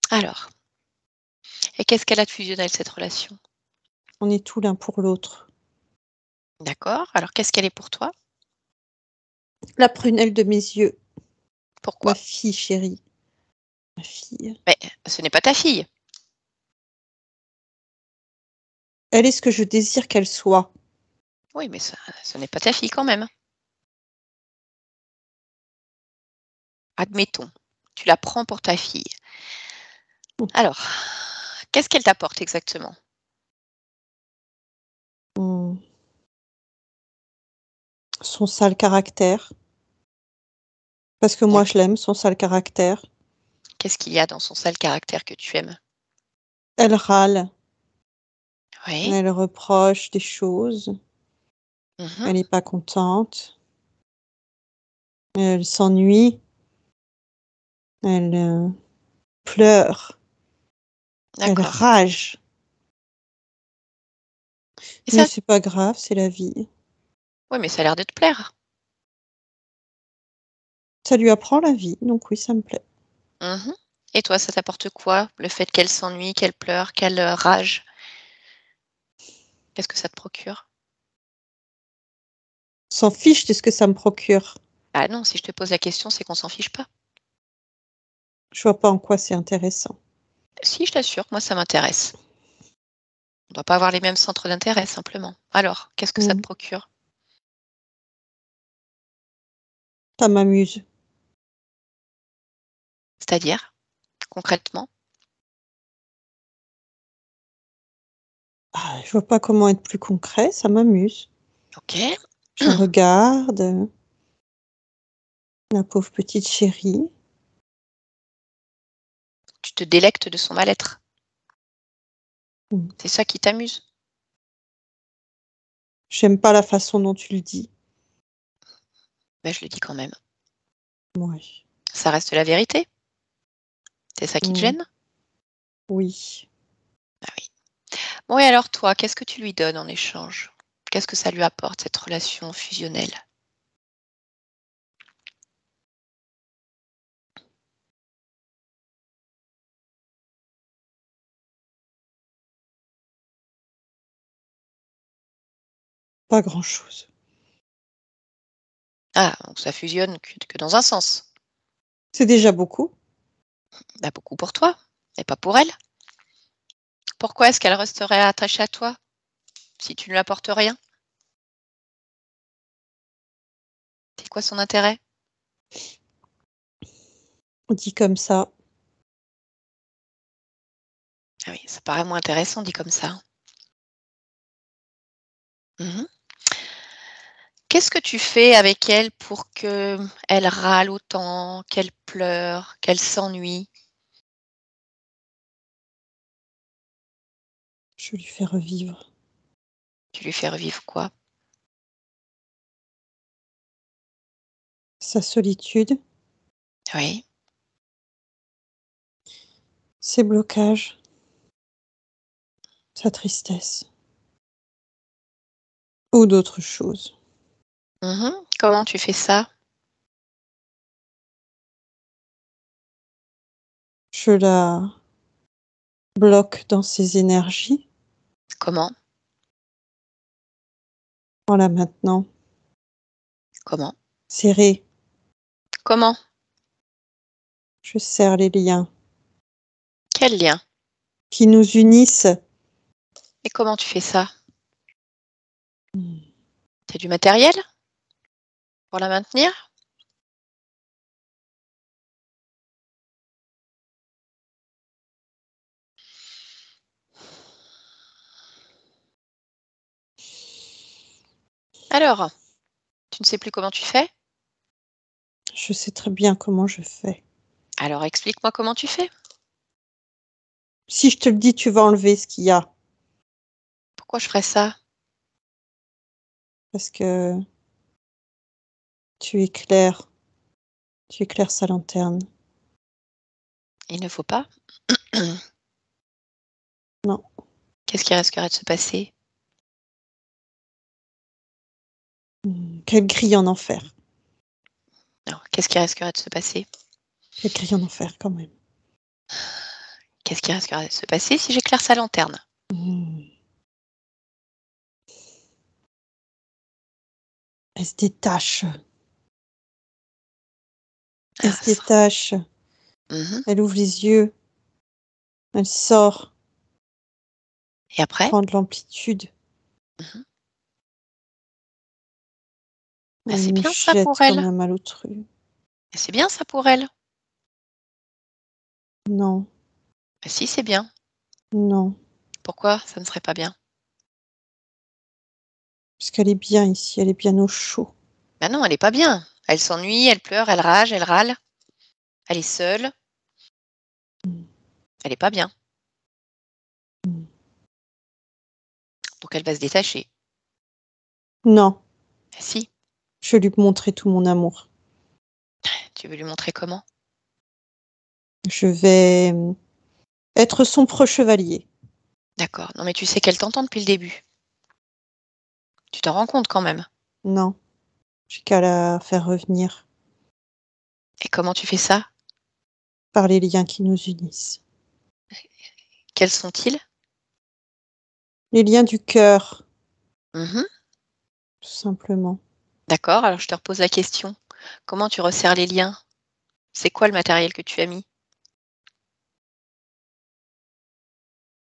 Alors, et qu'est-ce qu'elle a de fusionnel, cette relation? On est tout l'un pour l'autre. D'accord. Alors, qu'est-ce qu'elle est pour toi? La prunelle de mes yeux, ma Pourquoi? fille chérie, ma fille. Mais ce n'est pas ta fille. Elle est ce que je désire qu'elle soit. Oui, mais ce n'est pas ta fille quand même. Admettons, tu la prends pour ta fille. Alors, qu'est-ce qu'elle t'apporte exactement? Hmm. Son sale caractère. Parce que moi, je l'aime, son sale caractère. Qu'est-ce qu'il y a dans son sale caractère que tu aimes? Elle râle, Oui. elle reproche des choses, Mmh. elle n'est pas contente, elle s'ennuie, elle pleure, elle D'accord. rage. Et Mais ça c'est pas grave, c'est la vie. oui, mais ça a l'air de te plaire. Ça lui apprend la vie, donc oui, ça me plaît. Mmh. Et toi, ça t'apporte quoi? Le fait qu'elle s'ennuie, qu'elle pleure, qu'elle, rage? Qu'est-ce que ça te procure? S'en fiche de ce que ça me procure. Ah non, si je te pose la question, c'est qu'on s'en fiche pas. Je vois pas en quoi c'est intéressant. Si, je t'assure, moi ça m'intéresse. On ne doit pas avoir les mêmes centres d'intérêt simplement. Alors, qu'est-ce que ça te procure? Ça m'amuse. C'est-à-dire, concrètement? Ah, je vois pas comment être plus concret, ça m'amuse. OK. Je regarde la pauvre petite chérie. Tu te délectes de son mal-être. Mmh. C'est ça qui t'amuse? J'aime pas la façon dont tu le dis. Ben, je le dis quand même. Ouais. Ça reste la vérité? C'est ça qui te Mmh. gêne? Oui. Ah oui. Bon et alors toi, qu'est-ce que tu lui donnes en échange? Qu'est-ce que ça lui apporte cette relation fusionnelle? Pas grand-chose. Ah, donc ça fusionne que dans un sens. C'est déjà beaucoup. Bah, beaucoup pour toi, et pas pour elle. Pourquoi est-ce qu'elle resterait attachée à toi si tu ne lui apportes rien? C'est quoi son intérêt? Dit comme ça. Ah oui, ça paraît moins intéressant dit comme ça. Mmh. Qu'est-ce que tu fais avec elle pour qu'elle râle autant, qu'elle pleure, qu'elle s'ennuie? Je lui fais revivre Tu lui fais revivre quoi? sa solitude, Oui. ses blocages, sa tristesse ou d'autres choses. Mmh. Comment tu fais ça? Je la bloque dans ses énergies Comment? en la maintenant Comment? serrée. Comment? Je serre les liens Quel lien? qui nous unissent. Et comment tu fais ça? Mmh. Tu as du matériel pour la maintenir? Alors, tu ne sais plus comment tu fais? Je sais très bien comment je fais. Alors explique-moi comment tu fais. Si je te le dis, tu vas enlever ce qu'il y a Pourquoi je ferais ça? parce que tu éclaires sa lanterne. Il ne faut pas? Non, Qu'est-ce qui risquerait de se passer? qu'elle grille en enfer. Alors, qu'est-ce qui risquerait de se passer? Qu'elle grille en enfer quand même. Qu'est-ce qui risquerait de se passer si j'éclaire sa lanterne? Mmh. Elle se détache. Elle Ah, se ça. détache. Mmh. Elle ouvre les yeux. Elle sort, Et après? prend de l'amplitude. Mmh. Bah, Elle c'est me bien ça jette pour elle. comme un malotru. C'est bien ça pour elle. Non, Bah, si, c'est bien. non, Pourquoi ça ne serait pas bien? parce qu'elle est bien ici, elle est bien au chaud. Bah non, elle est pas bien. Elle s'ennuie, elle pleure, elle rage, elle râle. Elle est seule. Mmh. Elle est pas bien. Mmh. Donc elle va se détacher. Non, Bah, si, je vais lui montrer tout mon amour. tu veux lui montrer comment? Je vais être son pro-chevalier. D'accord. Non mais tu sais qu'elle t'entend depuis le début. Tu t'en rends compte quand même. Non, j'ai qu'à la faire revenir Et comment tu fais ça? par les liens qui nous unissent. Quels sont-ils? Les liens du cœur, Mmh. tout simplement. D'accord, alors je te repose la question. Comment tu resserres les liens? C'est quoi le matériel que tu as mis?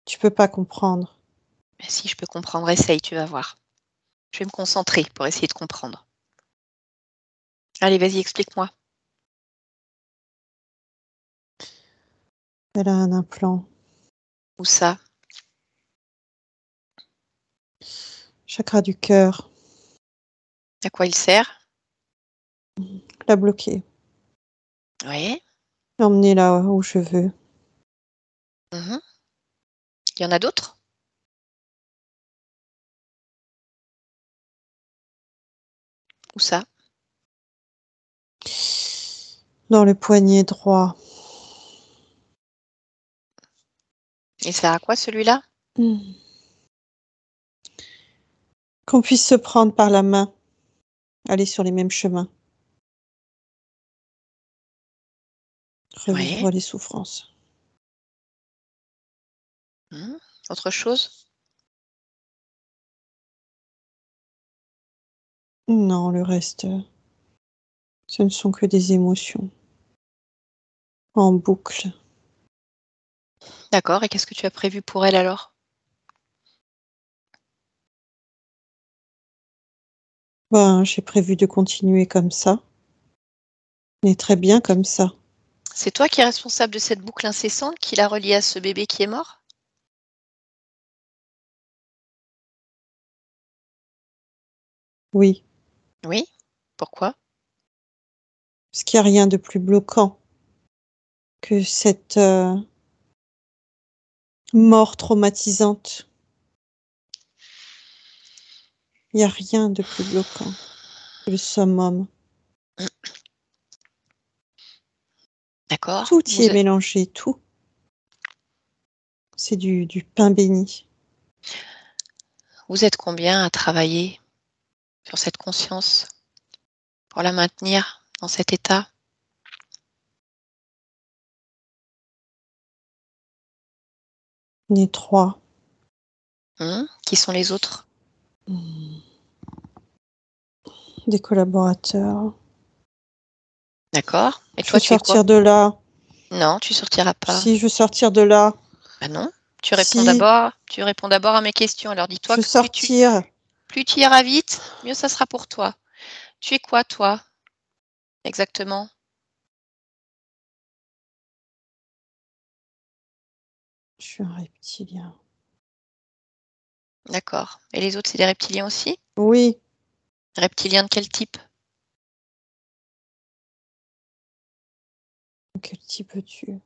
Tu peux pas comprendre. Mais si je peux comprendre, essaye, tu vas voir. Je vais me concentrer pour essayer de comprendre. Allez, vas-y, explique-moi. Elle a un implant. Où ça? Chakra du cœur. À quoi il sert? La bloquer. Oui. L'emmener là où je veux. Mhm. Il y en a d'autres? Où ça? Dans le poignet droit. Il sert à quoi celui-là? Qu'on puisse se prendre par la main. Aller sur les mêmes chemins. Revivre Oui. les souffrances. Autre chose? Non, le reste, ce ne sont que des émotions. En boucle. D'accord, et qu'est-ce que tu as prévu pour elle alors? Ben, j'ai prévu de continuer comme ça. Mais très bien comme ça. C'est toi qui es responsable de cette boucle incessante qui la relie à ce bébé qui est mort? Oui. Oui. Pourquoi? Parce qu'il n'y a rien de plus bloquant que cette mort traumatisante. Il n'y a rien de plus bloquant que le summum. D'accord. Tout y est mélangé, tout. C'est du pain béni. Vous êtes combien à travailler sur cette conscience pour la maintenir dans cet état? On est 3. Qui sont les autres? Des collaborateurs. D'accord. Et Je toi, veux tu es quoi? sortir de là. Non, tu sortiras pas. Si, je veux sortir de là. Ah non. Tu réponds Si, d'abord à mes questions. Alors dis-toi je veux que sortir. plus tu iras vite, mieux ça sera pour toi. Tu es quoi, toi? Exactement. Je suis un reptilien. D'accord. Et les autres, c'est des reptiliens aussi? Oui. Reptiliens de quel type? Quel type veux-tu?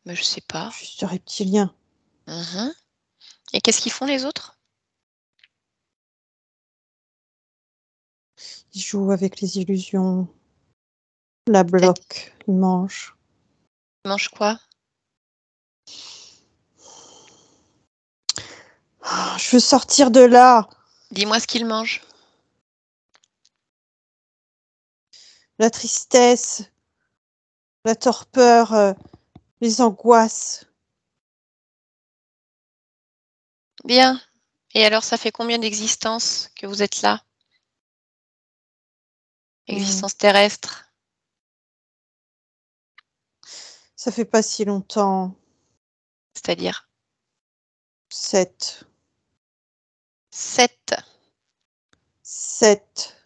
Mais je sais pas. Juste reptilien. Mhm. Et qu'est-ce qu'ils font les autres? Ils jouent avec les illusions. La bloque. Ils mangent. Ils mangent quoi? Je veux sortir de là. Dis-moi ce qu'ils mangent. La tristesse. La torpeur. Les angoisses. Bien. Et alors, ça fait combien d'existences que vous êtes là? Existence terrestre. Ça fait pas si longtemps. C'est-à-dire 7. 7. 7.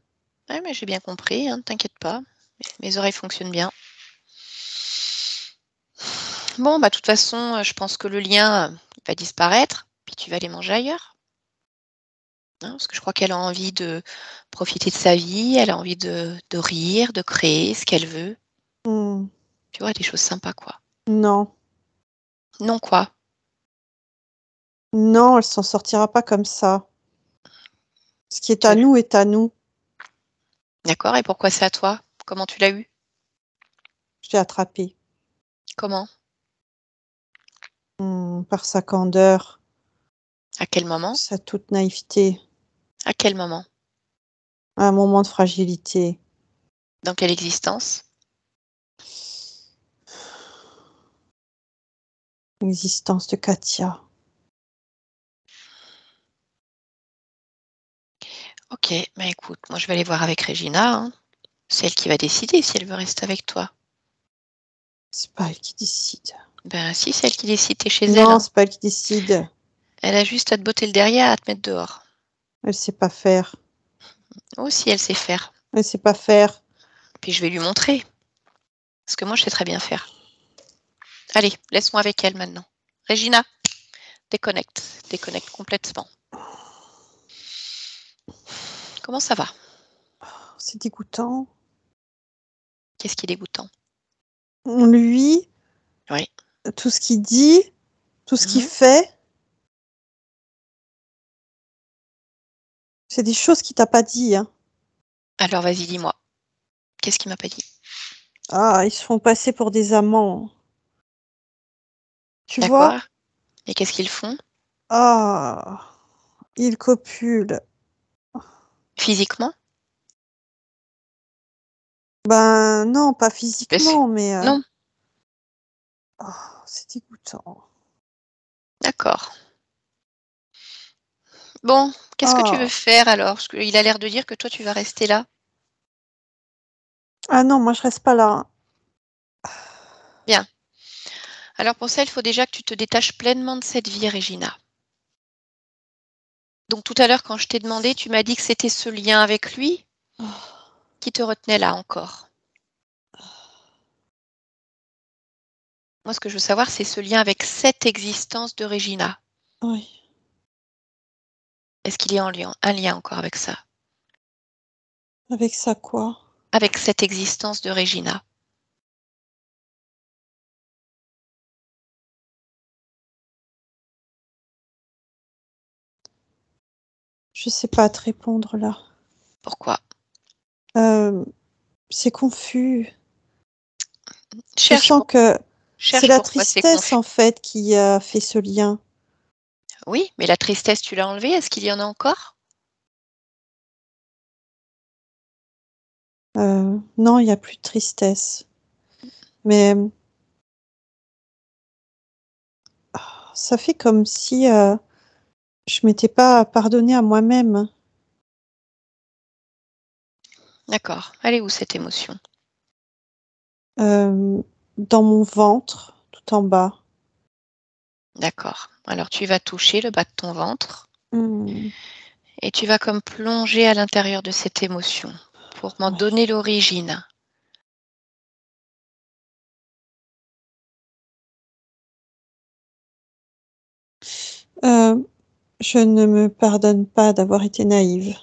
Ouais, mais j'ai bien compris, hein, t'inquiète pas. Mes oreilles fonctionnent bien. Bon, bah, de toute façon, je pense que le lien va disparaître, puis tu vas aller manger ailleurs. Hein, parce que je crois qu'elle a envie de profiter de sa vie, elle a envie de rire, de créer ce qu'elle veut. Tu vois, des choses sympas, quoi. Non. Non, quoi? Non, elle s'en sortira pas comme ça. Ce qui est Tu à veux- nous est à nous. D'accord, et pourquoi c'est à toi? Comment tu l'as eu? Je l'ai attrapée. Comment? Par sa candeur, À quel moment? sa toute naïveté, À quel moment? à un moment de fragilité. Dans quelle existence? L'existence de Katia. Ok, bah écoute, moi je vais aller voir avec Regina, hein. C'est elle qui va décider si elle veut rester avec toi. C'est pas elle qui décide. Ben si, c'est elle qui décide, t'es chez elle. Non, Hein. c'est pas elle qui décide. Elle a juste à te botter le derrière, à te mettre dehors. Elle sait pas faire. Aussi, elle sait faire. Elle sait pas faire. Puis je vais lui montrer. Parce que moi, je sais très bien faire. Allez, laisse-moi avec elle maintenant. Regina, déconnecte. Déconnecte complètement. Comment ça va? C'est dégoûtant. Qu'est-ce qui est dégoûtant? Lui, Oui. tout ce qu'il dit, tout ce qu'il Mhm. fait, c'est des choses qu'il t'a pas dit. Hein. Alors vas-y, dis-moi. Qu'est-ce qu'il m'a pas dit? Ah, ils se font passer pour des amants. Tu vois? D'accord. Et qu'est-ce qu'ils font? Ah, il copule. Physiquement? Ben non, pas Mais physiquement, mais non, c'est dégoûtant. d'accord. Bon, qu'est-ce que tu veux Ah. faire alors? Parce qu'il a l'air de dire que toi, tu vas rester là. Ah non, moi je reste pas là. Bien. Alors pour ça, il faut déjà que tu te détaches pleinement de cette vie, Regina. Donc tout à l'heure, quand je t'ai demandé, tu m'as dit que c'était ce lien avec lui qui te retenait là encore. Moi, ce que je veux savoir, c'est ce lien avec cette existence de Regina. Oui. Est-ce qu'il y a un lien encore avec ça? Avec ça quoi? Avec cette existence de Regina? Je sais pas te répondre là. Pourquoi? C'est confus. Je Cherche, sens que c'est cherche la pourquoi c'est tristesse confus. en fait qui a fait ce lien. Oui, mais la tristesse, tu l'as enlevée. Est-ce qu'il y en a encore? Non, il n'y a plus de tristesse. Mais ça fait comme si je m'étais pas pardonné à moi-même. D'accord. Elle est où cette émotion? Dans mon ventre, tout en bas. D'accord. Alors tu vas toucher le bas de ton ventre Hmm, et tu vas comme plonger à l'intérieur de cette émotion pour m'en ouais. donner l'origine. Euh, je ne me pardonne pas d'avoir été naïve.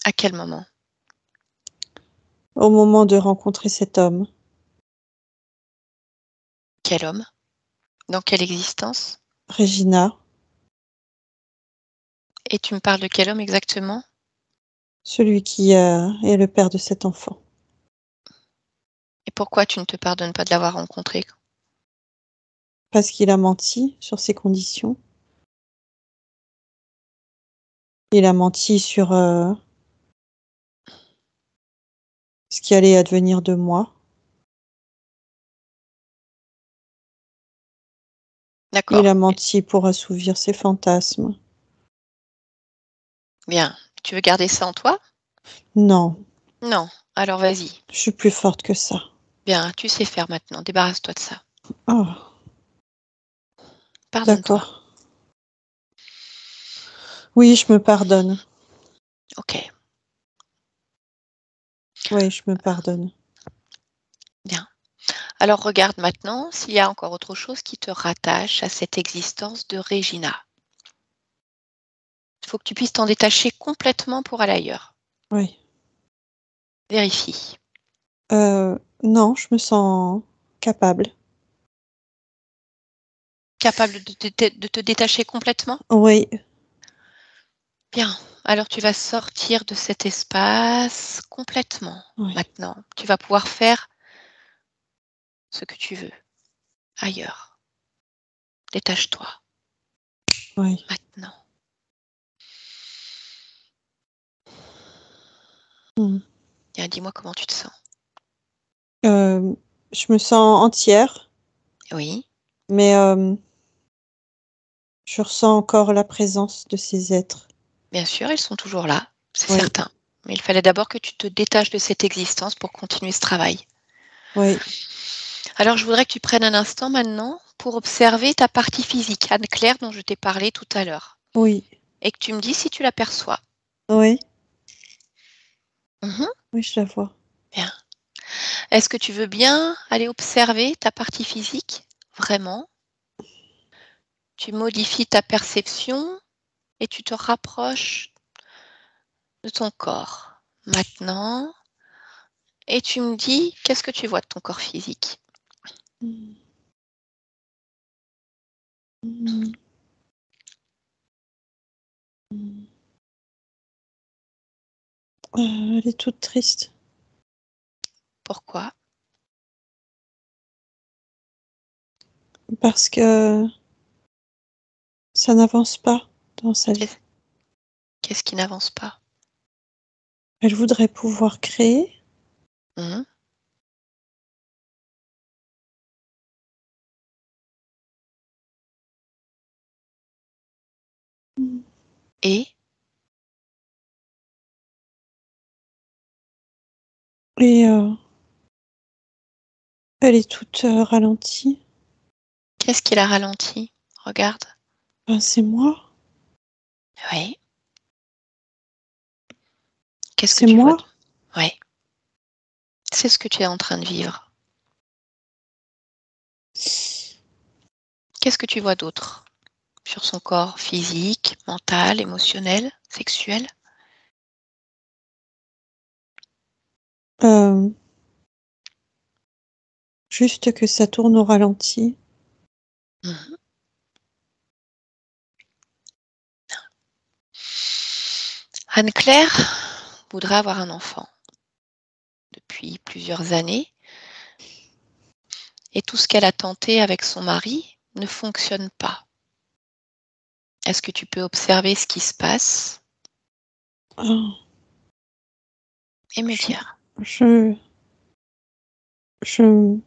À quel moment? Au moment de rencontrer cet homme, Quel homme? Dans quelle existence? Regina, Et tu me parles de quel homme exactement? celui qui est le père de cet enfant. Et pourquoi tu ne te pardonnes pas de l'avoir rencontré? Parce qu'il a menti sur ses conditions. Il a menti sur ce qui allait advenir de moi. Il D'accord. a menti pour assouvir ses fantasmes. Bien. Tu veux garder ça en toi? Non, Non. Alors vas-y. je suis plus forte que ça. Bien, tu sais faire maintenant. Débarrasse-toi de ça. Oh, Pardonne-toi. d'accord. Oui, je me pardonne. Ok. Oui, je me pardonne. Bien. Alors regarde maintenant s'il y a encore autre chose qui te rattache à cette existence de Regina. Il faut que tu puisses t'en détacher complètement pour aller ailleurs. Oui. Vérifie. Non, je me sens capable. Capable de te détacher complètement? Oui, Bien. Alors tu vas sortir de cet espace complètement. oui, Maintenant, tu vas pouvoir faire ce que tu veux ailleurs. Détache-toi oui. maintenant. Hmm. Bien, dis-moi comment tu te sens. Je me sens entière, Oui, mais je ressens encore la présence de ces êtres. bien sûr, ils sont toujours là, c'est Oui, certain. Mais il fallait d'abord que tu te détaches de cette existence pour continuer ce travail. Oui. Alors, je voudrais que tu prennes un instant maintenant pour observer ta partie physique, Anne-Claire, dont je t'ai parlé tout à l'heure. Oui. Et que tu me dis si tu l'aperçois. Oui. Mhm. Oui, je la vois. Bien. Est-ce que tu veux bien aller observer ta partie physique? Vraiment? Tu modifies ta perception et tu te rapproches de ton corps. Maintenant, et tu me dis, qu'est-ce que tu vois de ton corps physique? Mm. Mm. Mm. Elle est toute triste. Pourquoi? Parce que ça n'avance pas dans sa vie. Qu'est-ce qui n'avance pas? Elle voudrait pouvoir créer. Mhm. Et Et elle est toute ralentie. qu'est-ce qui la ralentit? Regarde. Ben, c'est moi. Oui. Qu'est-ce que C'est tu vois? moi. Oui. C'est ce que tu es en train de vivre. Qu'est-ce que tu vois d'autre sur son corps physique, mental, émotionnel, sexuel? Juste que ça tourne au ralenti. Mhm. Anne-Claire voudrait avoir un enfant depuis plusieurs années et tout ce qu'elle a tenté avec son mari ne fonctionne pas. Est-ce que tu peux observer ce qui se passe Ah, et me je, dire? je, je,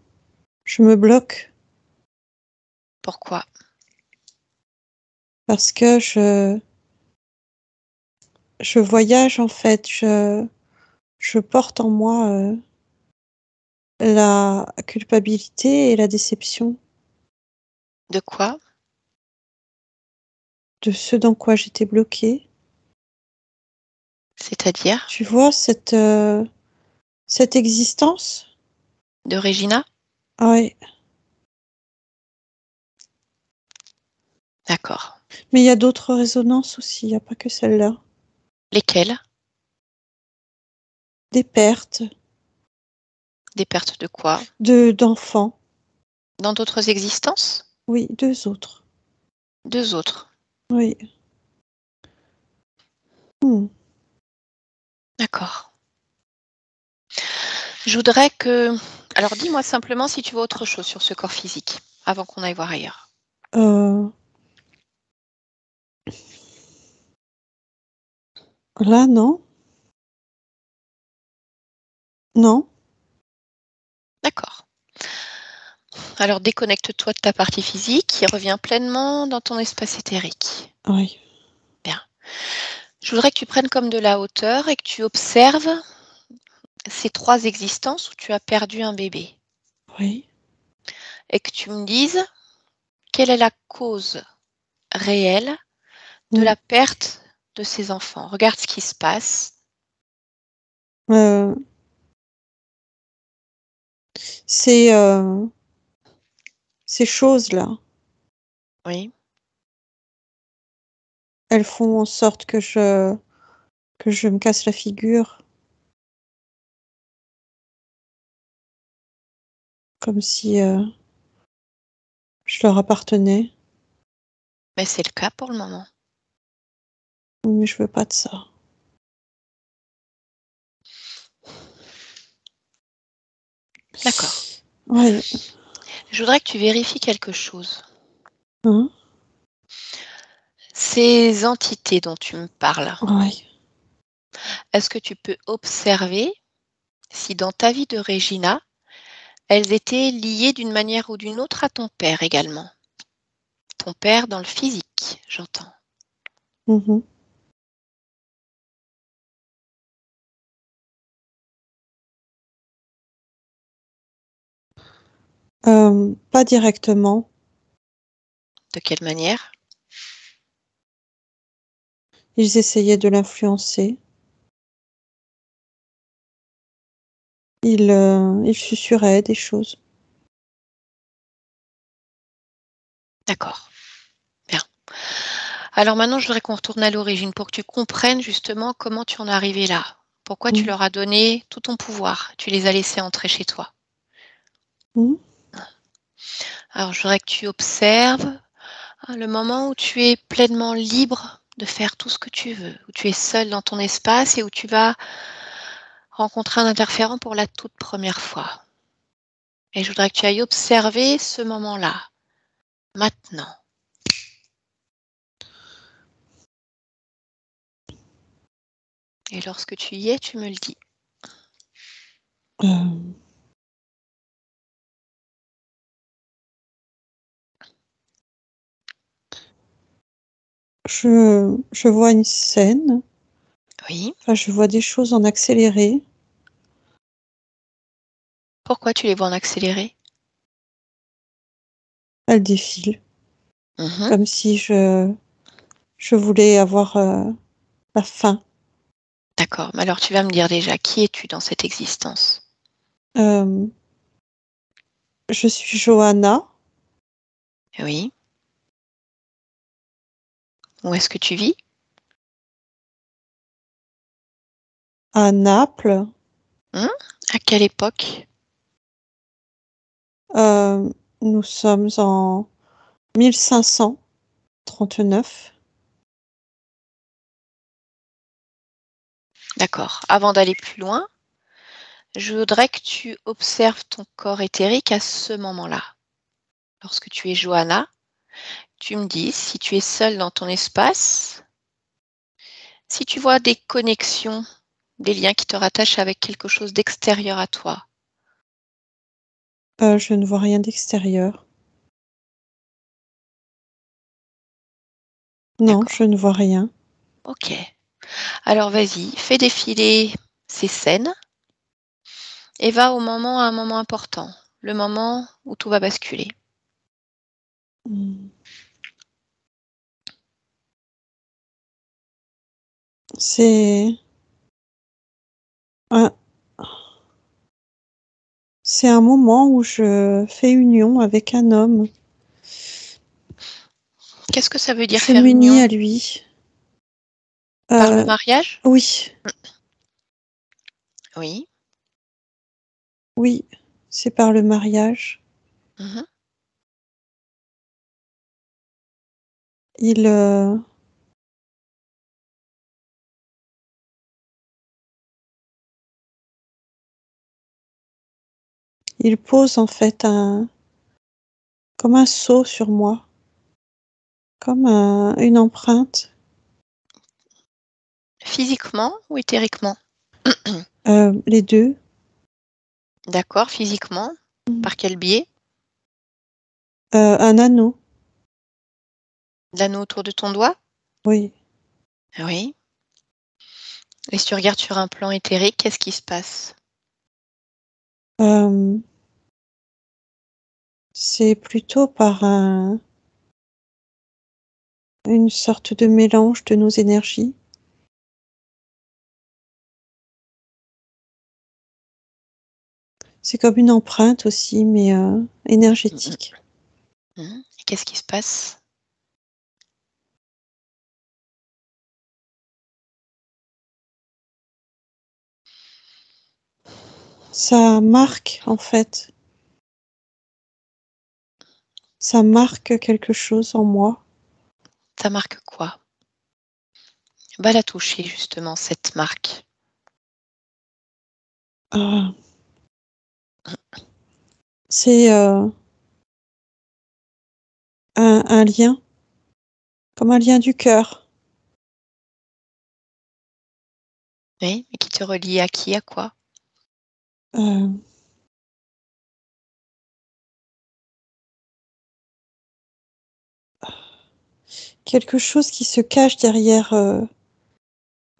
je me bloque Pourquoi? parce que je voyage en fait. Je porte en moi la culpabilité et la déception De quoi? de ce dans quoi j'étais bloquée. C'est-à-dire? Tu vois, cette existence? De Regina? Ah ouais. D'accord. Mais il y a d'autres résonances aussi, il n'y a pas que celle-là. Lesquelles? Des pertes, Des pertes de quoi? d'enfants. Dans d'autres existences? Oui, deux autres. Deux autres. Oui. Hmm. D'accord. Je voudrais que... Alors dis-moi simplement si tu vois autre chose sur ce corps physique, avant qu'on aille voir ailleurs. Euh, Là, non. Non. D'accord. Alors déconnecte-toi de ta partie physique et reviens pleinement dans ton espace éthérique. Oui. Bien. Je voudrais que tu prennes comme de la hauteur et que tu observes ces trois existences où tu as perdu un bébé. Oui. Et que tu me dises quelle est la cause réelle de Hmm. la perte de ces enfants. Regarde ce qui se passe. Euh, ces, euh, ces choses-là, Oui. elles font en sorte que je me casse la figure, comme si je leur appartenais. Mais c'est le cas pour le moment. Mais je veux pas de ça. D'accord. Oui. Je voudrais que tu vérifies quelque chose. Hein? Ces entités dont tu me parles, Oui. est-ce que tu peux observer si dans ta vie de Regina, elles étaient liées d'une manière ou d'une autre à ton père également? Ton père dans le physique, j'entends. Mhm. Pas directement. De quelle manière? Ils essayaient de l'influencer. Ils susurraient des choses. D'accord. Bien. Alors maintenant, je voudrais qu'on retourne à l'origine pour que tu comprennes justement comment tu en es arrivé là. Pourquoi tu Mmh. leur as donné tout ton pouvoir? Tu les as laissés entrer chez toi. Mmh. Alors, je voudrais que tu observes le moment où tu es pleinement libre de faire tout ce que tu veux, où tu es seul dans ton espace et où tu vas rencontrer un interférent pour la toute première fois. Et je voudrais que tu ailles observer ce moment-là, maintenant. Et lorsque tu y es, tu me le dis. Heu, je vois une scène, Oui. enfin, je vois des choses en accéléré. Pourquoi tu les vois en accéléré? Elles défilent, Mhm. comme si je voulais avoir, la fin. D'accord. Mais alors, tu vas me dire déjà, qui es-tu dans cette existence? Hem, je suis Johanna Oui. Où est-ce que tu vis? à Naples. Hein? À quelle époque? Nous sommes en 1539. D'accord. Avant d'aller plus loin, je voudrais que tu observes ton corps éthérique à ce moment-là. Lorsque tu es Johanna, tu me dis si tu es seule dans ton espace, si tu vois des connexions, des liens qui te rattachent avec quelque chose d'extérieur à toi. Je ne vois rien d'extérieur. Non, D'accord. je ne vois rien. Ok. Alors vas-y, fais défiler ces scènes et va au moment à un moment important, le moment où tout va basculer. Mmh. C'est un c'est un moment où je fais union avec un homme. Qu'est-ce que ça veut dire Je faire m'unis union? à lui. Par le Heu, mariage? oui, Oui. oui, c'est par le mariage. Mhm. Il, il pose en fait comme un sceau sur moi, comme une empreinte. Physiquement ou éthériquement? Les 2. D'accord, physiquement. Mmh. Par quel biais? Un anneau, L'anneau autour de ton doigt? oui. Oui. Et si tu regardes sur un plan éthérique, qu'est-ce qui se passe? Hem, c'est plutôt par une sorte de mélange de nos énergies. C'est comme une empreinte aussi, mais Mmh énergétique. mh. Mmh. Et qu'est-ce qui se passe? Ça marque en fait, ça marque quelque chose en moi. Ça marque quoi? Va la toucher justement, cette marque. Ah, c'est, un lien, comme un lien du cœur. Oui, et qui te relie à qui, à quoi? Heu, quelque chose qui se cache derrière,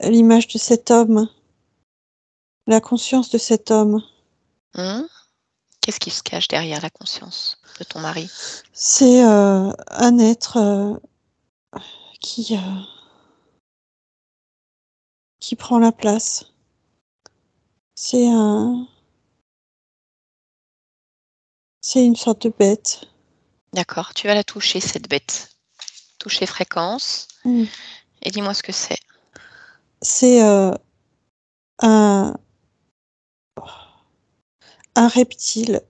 l'image de cet homme, la conscience de cet homme. Mmh. Qu'est-ce qui se cache derrière la conscience de ton mari? C'est un être qui, qui prend la place. C'est une sorte de bête. D'accord, tu vas la toucher, cette bête. Toucher fréquence Mm. et dis-moi ce que c'est. C'est un, un reptile.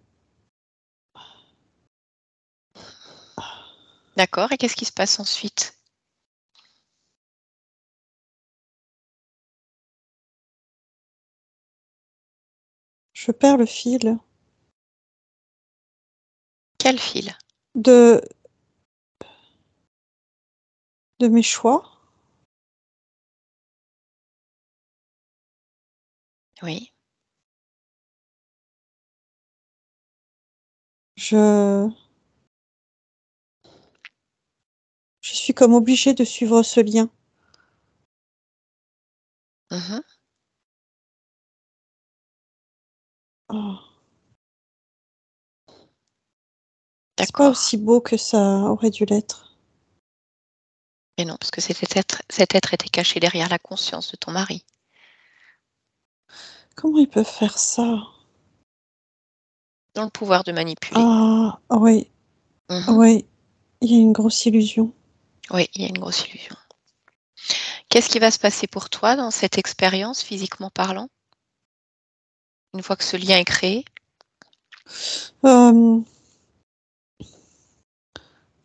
D'accord, et qu'est-ce qui se passe ensuite? Je perds le fil Quel fil? de, de mes choix. Oui, Je suis comme obligée de suivre ce lien. mhm, Oh, c'est pas d'accord. aussi beau que ça aurait dû l'être. Mais non, parce que cet être était caché derrière la conscience de ton mari. Comment ils peuvent faire ça? Dans le pouvoir de manipuler. Ah, oui, Mhm. oui, il y a une grosse illusion. Oui, il y a une grosse illusion. Qu'est-ce qui va se passer pour toi dans cette expérience, physiquement parlant, une fois que ce lien est créé? Euh,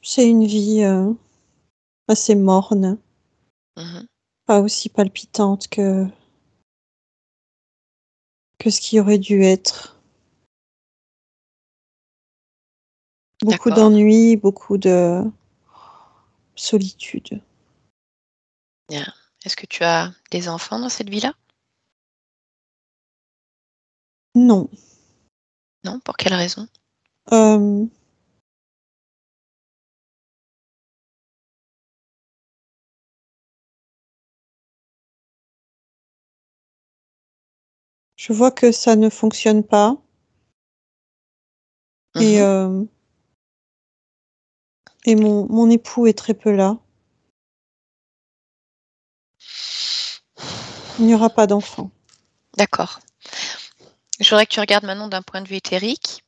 c'est une vie assez morne, Mhm. pas aussi palpitante que ce qui aurait dû être. Beaucoup D'accord. d'ennuis, beaucoup de solitude. Bien. Est-ce que tu as des enfants dans cette vie-là? Non. Non, pour quelle raison? Euh, je vois que ça ne fonctionne pas et, Mhm. et mon époux est très peu là. Il n'y aura pas d'enfant. D'accord. Je voudrais que tu regardes maintenant d'un point de vue éthérique.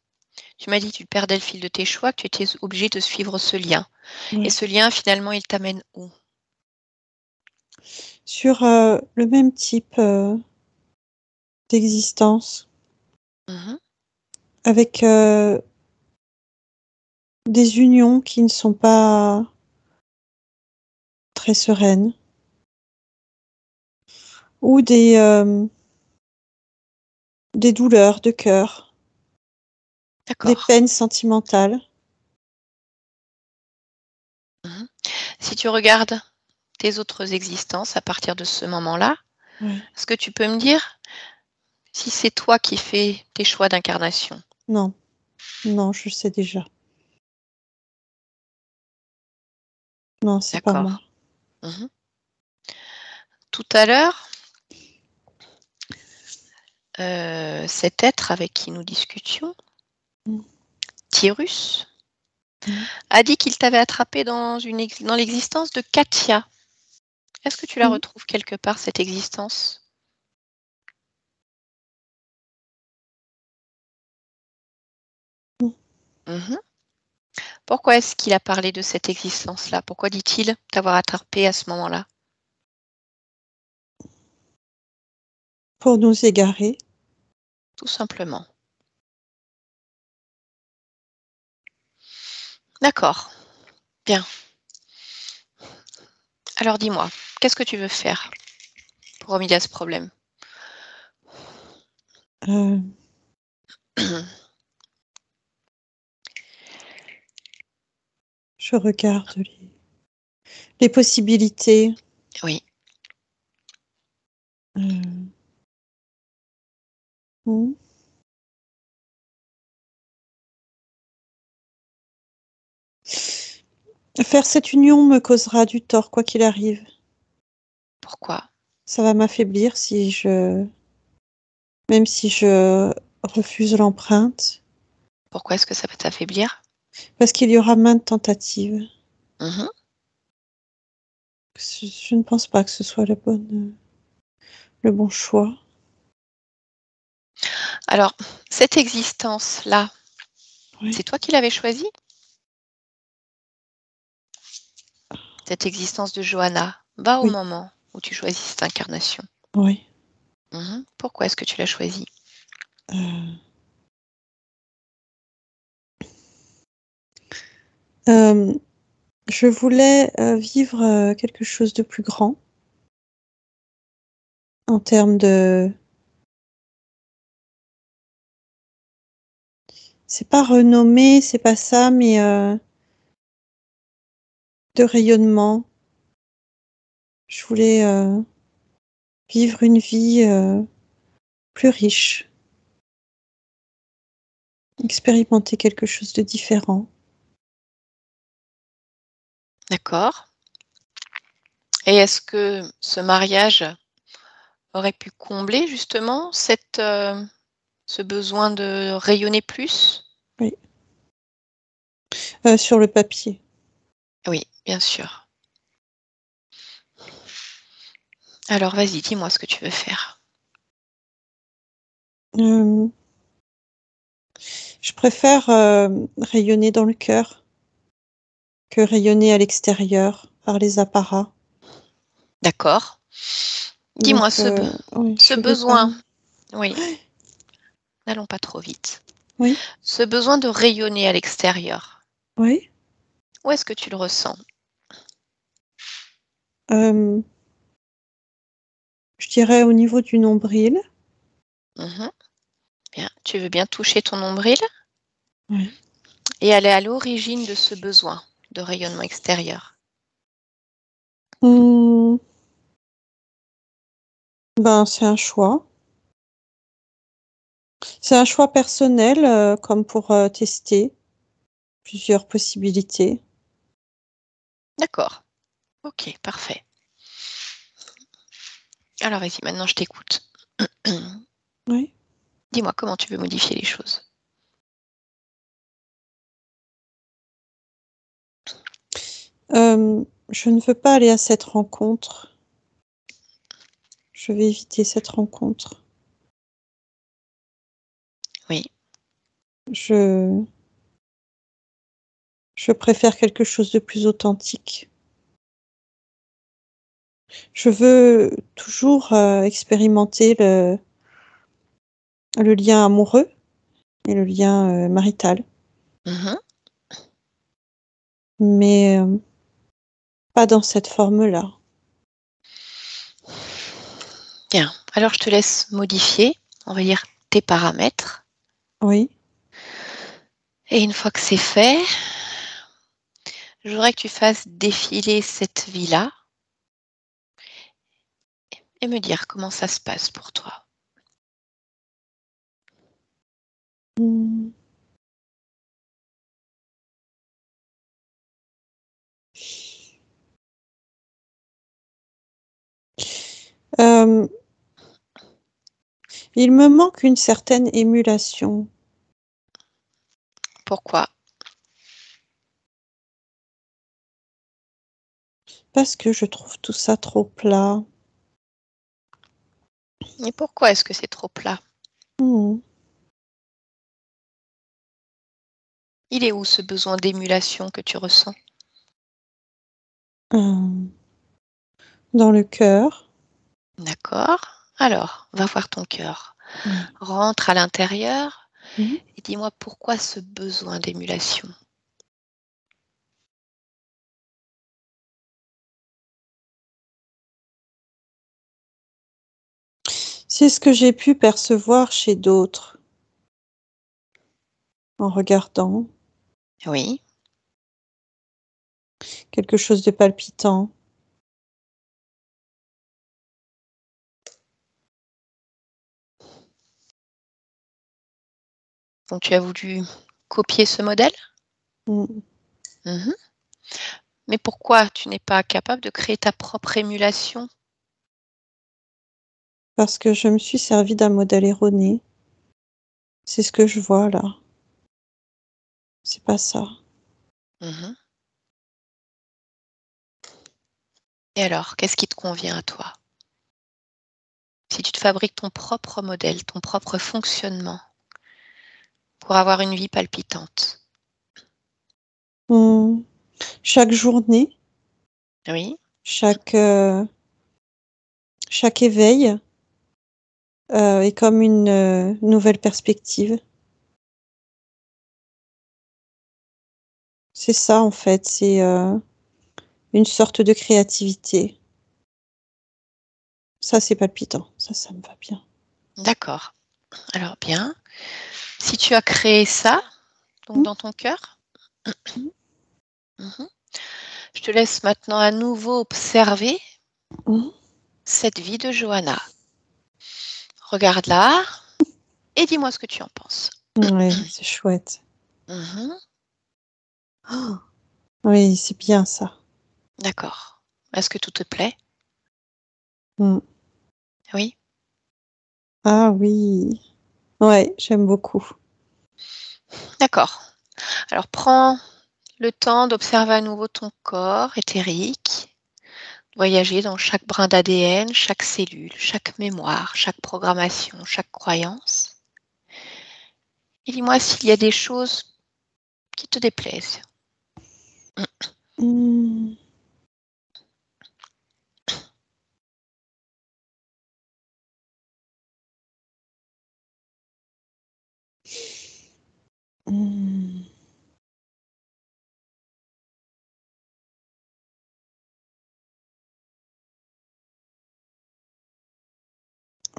Tu m'as dit que tu perdais le fil de tes choix, que tu étais obligé de suivre ce lien. Et Ouais. ce lien, finalement, il t'amène où? Sur le même type d'existence, Mhm. avec des unions qui ne sont pas très sereines, ou des douleurs de cœur, des D'accord. peines sentimentales. Mhm. Si tu regardes tes autres existences à partir de ce moment-là, Ouais. est-ce que tu peux me dire si c'est toi qui fais tes choix d'incarnation? Non, non, je sais déjà. Non, c'est pas moi. D'accord. Mhm. Tout à l'heure, cet être avec qui nous discutions, Mm. Tyrus, Mm. a dit qu'il t'avait attrapé dans l'existence de Katia. Est-ce que tu la Mm. retrouves quelque part, cette existence? Mm. Mhm. Pourquoi est-ce qu'il a parlé de cette existence-là? Pourquoi dit-il t'avoir attrapé à ce moment-là? Pour nous égarer. Tout simplement. D'accord. Bien. Alors dis-moi, qu'est-ce que tu veux faire pour remédier à ce problème? Euh, je regarde les possibilités. Oui. euh, mm. Faire cette union me causera du tort, quoi qu'il arrive. Pourquoi? Ça va m'affaiblir même si je refuse l'empreinte. Pourquoi est-ce que ça peut t'affaiblir? Parce qu'il y aura maintes tentatives. Mhm. Je ne pense pas que ce soit le bon choix. Alors, cette existence-là, Oui. c'est toi qui l'avais choisie? Cette existence de Johanna, va au Oui. moment où tu choisis cette incarnation. Oui. Mhm. Pourquoi est-ce que tu l'as choisie? Je voulais vivre quelque chose de plus grand en termes de... C'est pas renommé, c'est pas ça, mais de rayonnement. Je voulais vivre une vie plus riche, expérimenter quelque chose de différent. D'accord. Et est-ce que ce mariage aurait pu combler justement ce besoin de rayonner plus? Oui. Sur le papier. Oui, bien sûr. Alors vas-y, dis-moi ce que tu veux faire. Euh, je préfère rayonner dans le cœur que rayonner à l'extérieur par les apparats. D'accord. Donc, Dis-moi oui, ce je veux pas. besoin. Oui, n'allons pas trop vite. Oui, Ce besoin de rayonner à l'extérieur, oui. où est-ce que tu le ressens? Je dirais au niveau du nombril. Mhm. Bien. Tu veux bien toucher ton nombril Oui. et aller à l'origine de ce besoin de rayonnement extérieur. Hmm, ben, c'est un choix. C'est un choix personnel, comme pour tester plusieurs possibilités. D'accord. Ok, parfait. Alors vas-y, maintenant je t'écoute. Oui. Dis-moi comment tu veux modifier les choses. Je ne veux pas aller à cette rencontre. Je vais éviter cette rencontre. Oui, Je, je préfère quelque chose de plus authentique. Je veux toujours expérimenter le lien amoureux et le lien marital, mhm. mais pas dans cette forme-là. Bien. Alors je te laisse modifier, on va dire tes paramètres. Oui. Et une fois que c'est fait, je voudrais que tu fasses défiler cette vie-là et me dire comment ça se passe pour toi. Hmm. Euh, il me manque une certaine émulation Pourquoi? parce que je trouve tout ça trop plat. Et pourquoi est-ce que c'est trop plat? Hmm. Il est où ce besoin d'émulation que tu ressens? Euh, dans le cœur. D'accord. Alors, va voir ton cœur. Oui. Rentre à l'intérieur Mhm. et dis-moi pourquoi ce besoin d'émulation? C'est ce que j'ai pu percevoir chez d'autres en regardant Oui. quelque chose de palpitant. Donc tu as voulu copier ce modèle? Hmm. Mhm. Mais pourquoi tu n'es pas capable de créer ta propre émulation? Parce que je me suis servi d'un modèle erroné. C'est ce que je vois là. c'est pas ça. Mhm. Et alors, qu'est-ce qui te convient à toi? Si tu te fabriques ton propre modèle, ton propre fonctionnement pour avoir une vie palpitante. Chaque journée, Oui, chaque éveil est comme une nouvelle perspective. C'est ça en fait, c'est une sorte de créativité. Ça, c'est palpitant. Ça me va bien. d'accord. Alors bien, si tu as créé ça, donc Mmh. dans ton cœur, Mmh. mhm, je te laisse maintenant à nouveau observer Mmh. cette vie de Johanna. Regarde-la et dis-moi ce que tu en penses. Ouais, c'est chouette. Mhm, Oh, oui, c'est bien ça. d'accord. Est-ce que tout te plaît? Mmh. Oui, Ah oui. Ouais, j'aime beaucoup. d'accord. Alors prends le temps d'observer à nouveau ton corps éthérique, voyager dans chaque brin d'ADN, chaque cellule, chaque mémoire, chaque programmation, chaque croyance. Et dis-moi s'il y a des choses qui te déplaisent. Mmh. Mmh.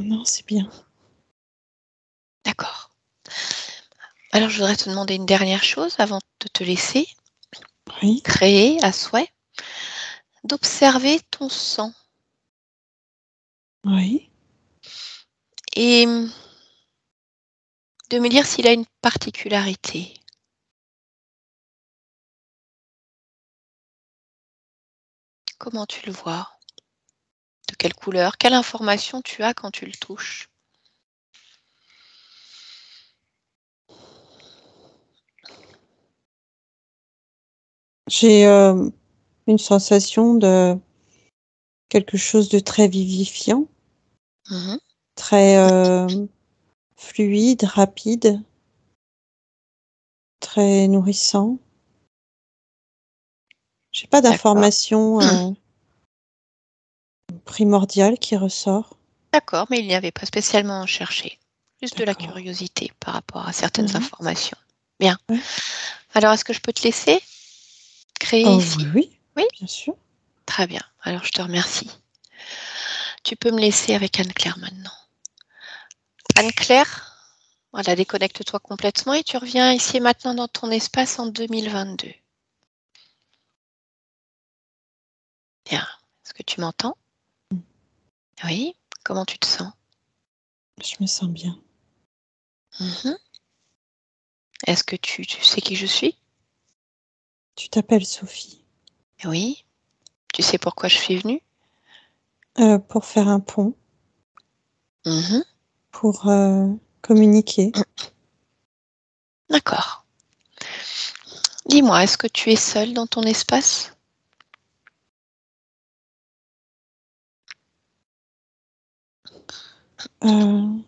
Non, c'est bien. D'accord. Alors je voudrais te demander une dernière chose avant de te laisser Oui, créer à souhait, d'observer ton sang oui. et de me dire s'il a une particularité. Comment tu le vois? De quelle couleur? Quelle information tu as quand tu le touches? J'ai une sensation de quelque chose de très vivifiant, Mhm. très fluide, rapide, très nourrissant. J'ai pas D'accord. d'information primordiale qui ressort. D'accord, mais il n'y avait pas spécialement cherché. Juste de la D'accord. curiosité par rapport à certaines Mhm. informations. Bien. Ouais. Alors, est-ce que je peux te laisser créer Oh ici? oui, oui, Oui? bien sûr. Très bien. Alors, je te remercie. Tu peux me laisser avec Anne-Claire maintenant. Anne-Claire, voilà, déconnecte-toi complètement et tu reviens ici et maintenant dans ton espace en 2022. Bien. Est-ce que tu m'entends? Oui. Comment tu te sens? Je me sens bien. Mhm. Est-ce que tu sais qui je suis? Tu t'appelles Sophie. Oui. Tu sais pourquoi je suis venue? Pour faire un pont, Mhm. pour communiquer. D'accord. Dis-moi, est-ce que tu es seule dans ton espace? Euh,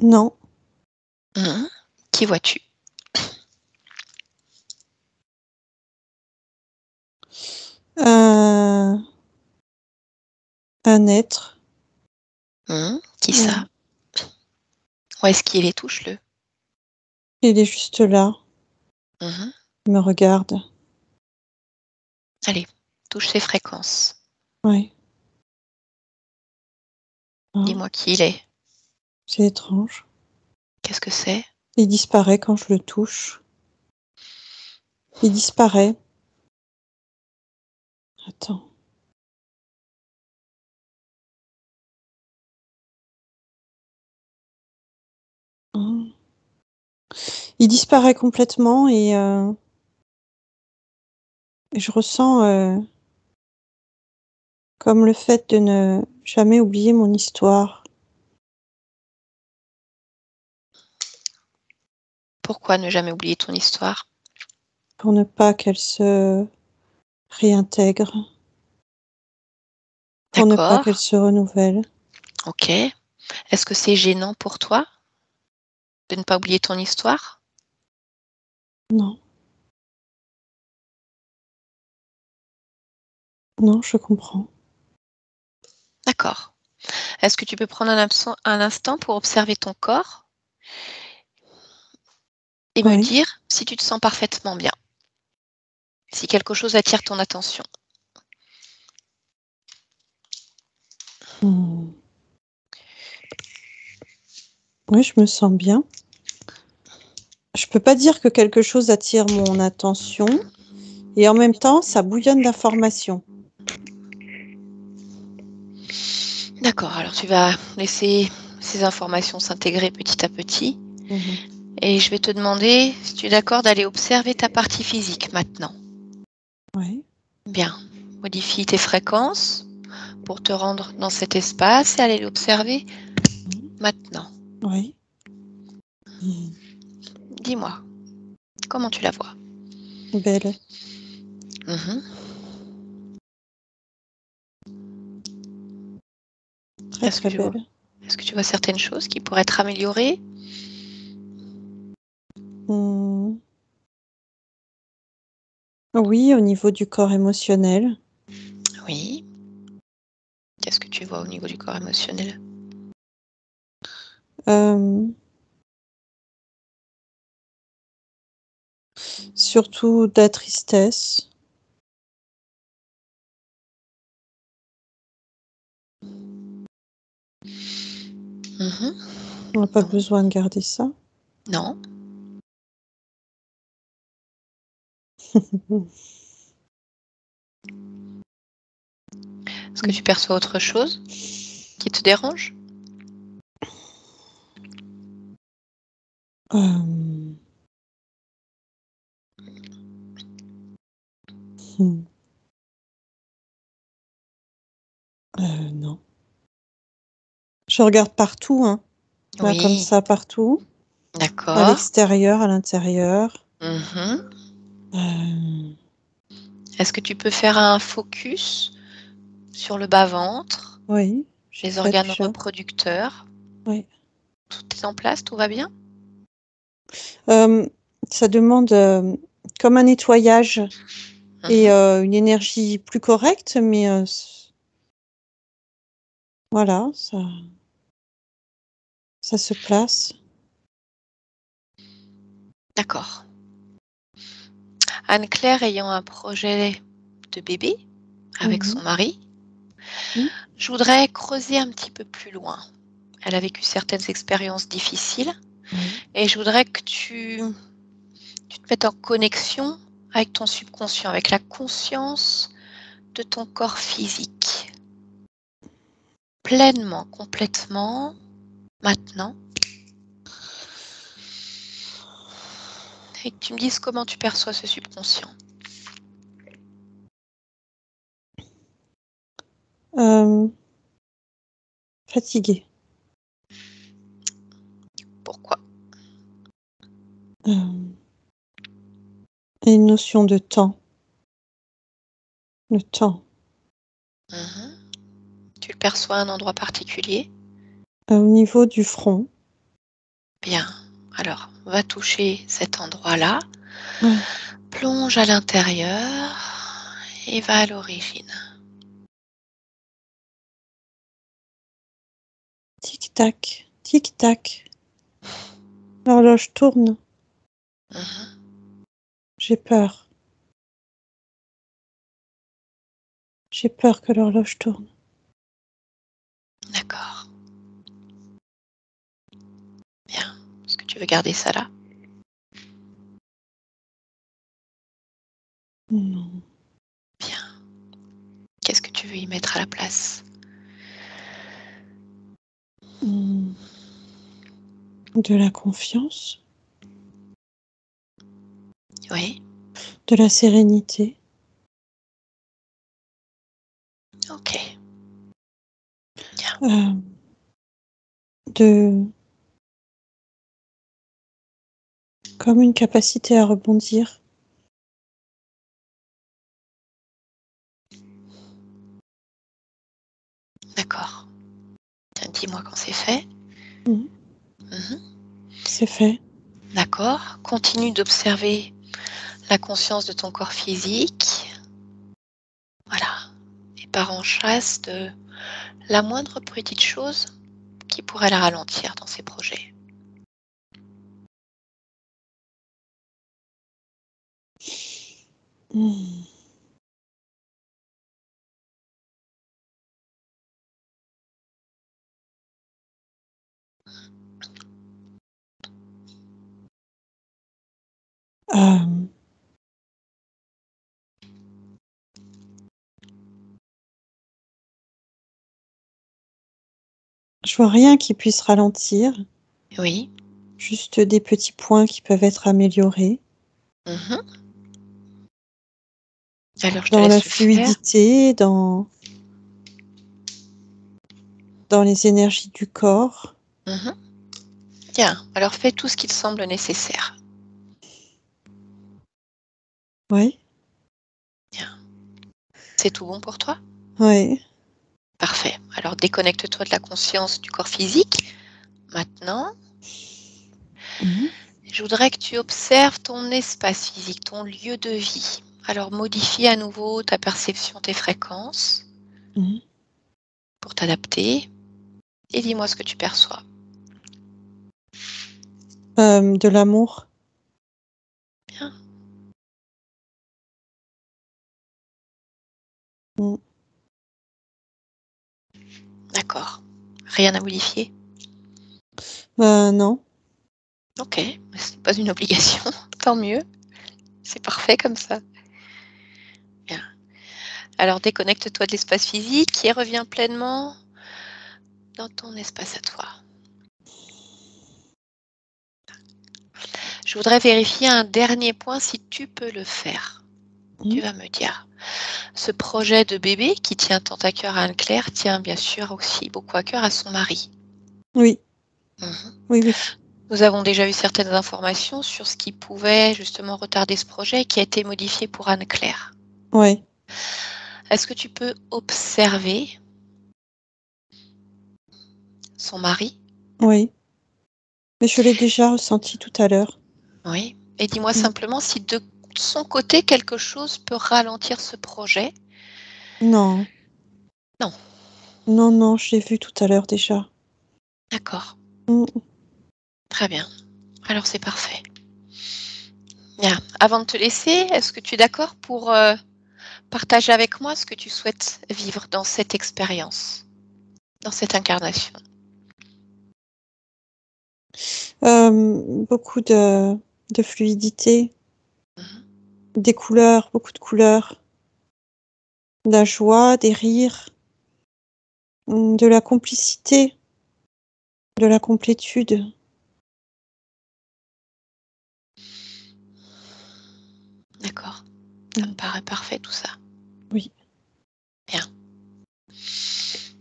non, Mhm. Qui vois-tu? un être. Qui euh, ça? Où est-ce qu'il est? Touche-le. il est juste là, Mhm. il me regarde. Allez, touche ses fréquences. Ouais. Ah, Dis-moi qui il est. c'est étrange. Qu'est-ce que c'est? Il disparaît quand je le touche. Il disparaît. Attends. Ah. Il disparaît complètement et je ressens comme le fait de ne jamais oublier mon histoire. Pourquoi ne jamais oublier ton histoire? pour ne pas qu'elle se réintègre, pour ne pas qu'elle D'accord, se renouvelle. OK. Est-ce que c'est gênant pour toi de ne pas oublier ton histoire? Non, non, je comprends. D'accord. Est-ce que tu peux prendre un instant pour observer ton corps et me Oui. dire si tu te sens parfaitement bien, si quelque chose attire ton attention? Hmm. Oui, je me sens bien. Je peux pas dire que quelque chose attire mon attention et en même temps, ça bouillonne d'informations. D'accord, alors tu vas laisser ces informations s'intégrer petit à petit Mhm. et je vais te demander si tu es d'accord d'aller observer ta partie physique maintenant. Oui. Bien, modifie tes fréquences pour te rendre dans cet espace et aller l'observer Mhm. maintenant. Oui. Mhm. Dis-moi, comment tu la vois? Belle, Mhm. très très belle. Est-ce que tu vois certaines choses qui pourraient être améliorées? Hmm. Oui, au niveau du corps émotionnel. Oui. Qu'est-ce que tu vois au niveau du corps émotionnel? Euh, surtout de la tristesse. Mhm. On n'a pas Non. besoin de garder ça. Non. Est-ce que tu perçois autre chose qui te dérange? Euh, hmm. Non. Je regarde partout, hein. Là, comme Oui, ça, partout. À d'accord. l'extérieur, à l'intérieur. Mhm. Euh, Est-ce que tu peux faire un focus sur le bas-ventre, oui, j'ai les fait organes déjà. reproducteurs? Oui. Tout est en place, tout va bien? Euh, ça demande comme un nettoyage et Mhm. une énergie plus correcte, mais voilà, ça se place. D'accord. Anne-Claire ayant un projet de bébé avec Mhm. son mari, Mhm. je voudrais creuser un petit peu plus loin. Elle a vécu certaines expériences difficiles Oui. et je voudrais que tu te mettes en connexion avec ton subconscient, avec la conscience de ton corps physique. Pleinement, complètement, maintenant. Et que tu me dises comment tu perçois ce subconscient. Euh, fatiguée. Pourquoi? Euh, et une notion de temps. Le temps. Mhm. Tu le perçois à un endroit particulier? Au niveau du front. Bien. Alors, va toucher cet endroit-là. Ouais. Plonge à l'intérieur et va à l'origine. Tic-tac, tic-tac. L'horloge tourne. Mhm. J'ai peur. J'ai peur que l'horloge tourne. D'accord. Bien. Est-ce que tu veux garder ça là? Non. Bien. Qu'est-ce que tu veux y mettre à la place? Hmm. De la confiance, Oui. de la sérénité, Ok. Bien. euh, de comme une capacité à rebondir. D'accord. Tiens, dis-moi quand c'est fait. Mhm. C'est fait. D'accord. Continue d'observer la conscience de ton corps physique. Voilà. Et pars en chasse de la moindre petite chose qui pourrait la ralentir dans ses projets. Mhm. Euh, je vois rien qui puisse ralentir, Oui. juste des petits points qui peuvent être améliorés Mhm. Alors, je te dans la laisse le faire. fluidité, dans les énergies du corps. Mhm. Bien. Alors, fais tout ce qui te semble nécessaire. Oui, Bien. C'est tout bon pour toi? oui. Parfait. Alors, déconnecte-toi de la conscience du corps physique. Maintenant, Mhm. je voudrais que tu observes ton espace physique, ton lieu de vie. Alors, modifie à nouveau ta perception, tes fréquences Mhm. pour t'adapter et dis-moi ce que tu perçois. De l'amour. Bien. Mhm. D'accord. Rien à modifier? Non. Ok, ce n'est pas une obligation, tant mieux. C'est parfait comme ça. Bien. Alors déconnecte-toi de l'espace physique et reviens pleinement dans ton espace à toi. Je voudrais vérifier un dernier point si tu peux le faire. Tu Mhm. vas me dire. Ce projet de bébé qui tient tant à cœur à Anne-Claire tient bien sûr aussi beaucoup à cœur à son mari. Oui, Mhm. oui, oui. Nous avons déjà eu certaines informations sur ce qui pouvait justement retarder ce projet qui a été modifié pour Anne-Claire. Oui, Est-ce que tu peux observer son mari? oui. Mais je l'ai déjà ressenti tout à l'heure. Oui. Et dis-moi Mhm. simplement si de son côté quelque chose peut ralentir ce projet. Non, Non. non, non, je l'ai vu tout à l'heure déjà. D'accord. Mhm. Très bien. Alors c'est parfait. Bien. Avant de te laisser, est-ce que tu es d'accord pour partager avec moi ce que tu souhaites vivre dans cette expérience, dans cette incarnation? Beaucoup de fluidité, Mhm. des couleurs, beaucoup de couleurs, de la joie, des rires, de la complicité, de la complétude. D'accord. Ça me Mm. paraît parfait tout ça. Oui. Bien.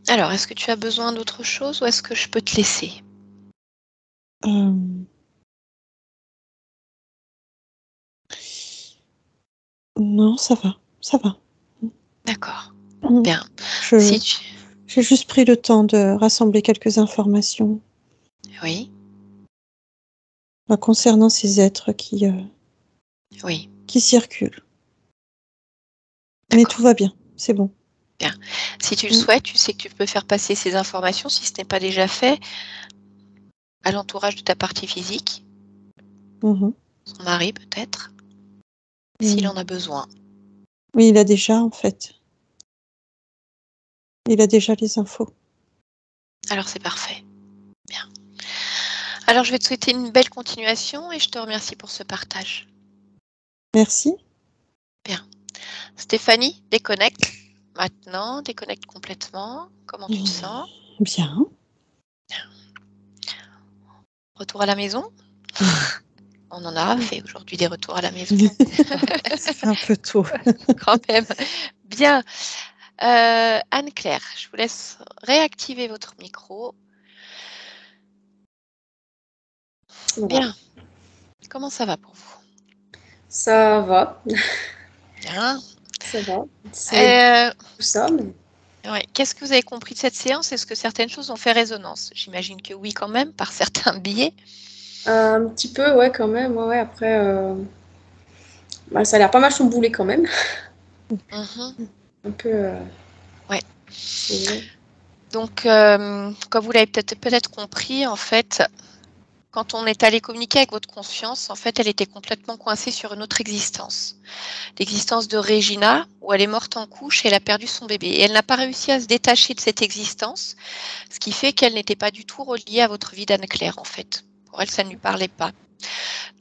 Alors, est-ce que tu as besoin d'autre chose ou est-ce que je peux te laisser? Euh, non, ça va, ça va. D'accord. Mm. Bien. Je, Si tu... j'ai juste pris le temps de rassembler quelques informations Oui, concernant ces êtres oui, qui circulent. Mais tout d'accord. va bien, c'est bon. Bien. Si tu le Mm. souhaites, tu sais que tu peux faire passer ces informations, si ce n'est pas déjà fait, à l'entourage de ta partie physique, Mhm. son mari peut-être, s'il Mm. en a besoin. Oui, il a déjà, en fait. Il a déjà les infos. Alors c'est parfait. Bien. Alors je vais te souhaiter une belle continuation et je te remercie pour ce partage. Merci. Bien. Stéphanie, déconnecte. Maintenant, déconnecte complètement. Comment tu te sens? Bien. Retour à la maison? On en a fait aujourd'hui des retours à la maison. Ça fait un peu tôt. Quand même. Bien. Anne-Claire, je vous laisse réactiver votre micro. Voilà. Bien. Comment ça va pour vous? Ça va, Bien. ça va. C'est Euh, tout ça, mais ouais. Qu'est-ce que vous avez compris de cette séance? Est-ce que certaines choses ont fait résonance? J'imagine que oui quand même, par certains biais. un petit peu, ouais, quand même. Ouais, après, bah, ça a l'air pas mal chamboulé quand même. Mhm. Un peu. Ouais. Ouais. Donc, comme vous l'avez peut-être compris, en fait, quand on est allé communiquer avec votre conscience, en fait, elle était complètement coincée sur une autre existence. L'existence de Regina, où elle est morte en couche et elle a perdu son bébé. Et elle n'a pas réussi à se détacher de cette existence, ce qui fait qu'elle n'était pas du tout reliée à votre vie d'Anne-Claire, en fait. Pour elle, ça ne lui parlait pas.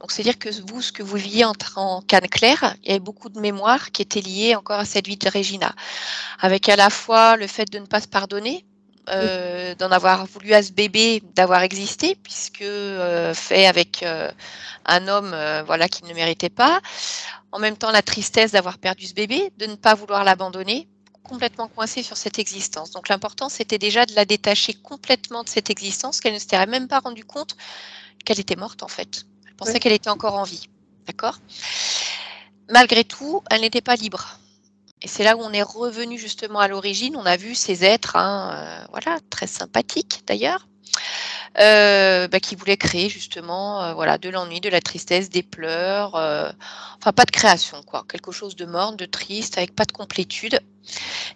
Donc, c'est-à-dire que vous, ce que vous viviez en qu'Anne-Claire, il y avait beaucoup de mémoires qui étaient liées encore à cette vie de Regina, avec à la fois le fait de ne pas se pardonner, d'en avoir voulu à ce bébé d'avoir existé, puisque fait avec un homme voilà, qui ne méritait pas. En même temps, la tristesse d'avoir perdu ce bébé, de ne pas vouloir l'abandonner, complètement coincée sur cette existence. Donc l'important, c'était déjà de la détacher complètement de cette existence, qu'elle ne s'était même pas rendue compte qu'elle était morte en fait. Elle pensait Ouais. qu'elle était encore en vie. D'accord ? Malgré tout, elle n'était pas libre. Et c'est là où on est revenu justement à l'origine. On a vu ces êtres, voilà, très sympathiques d'ailleurs, qui voulaient créer justement voilà, de l'ennui, de la tristesse, des pleurs, enfin pas de création, quoi. Quelque chose de morne, de triste, avec pas de complétude.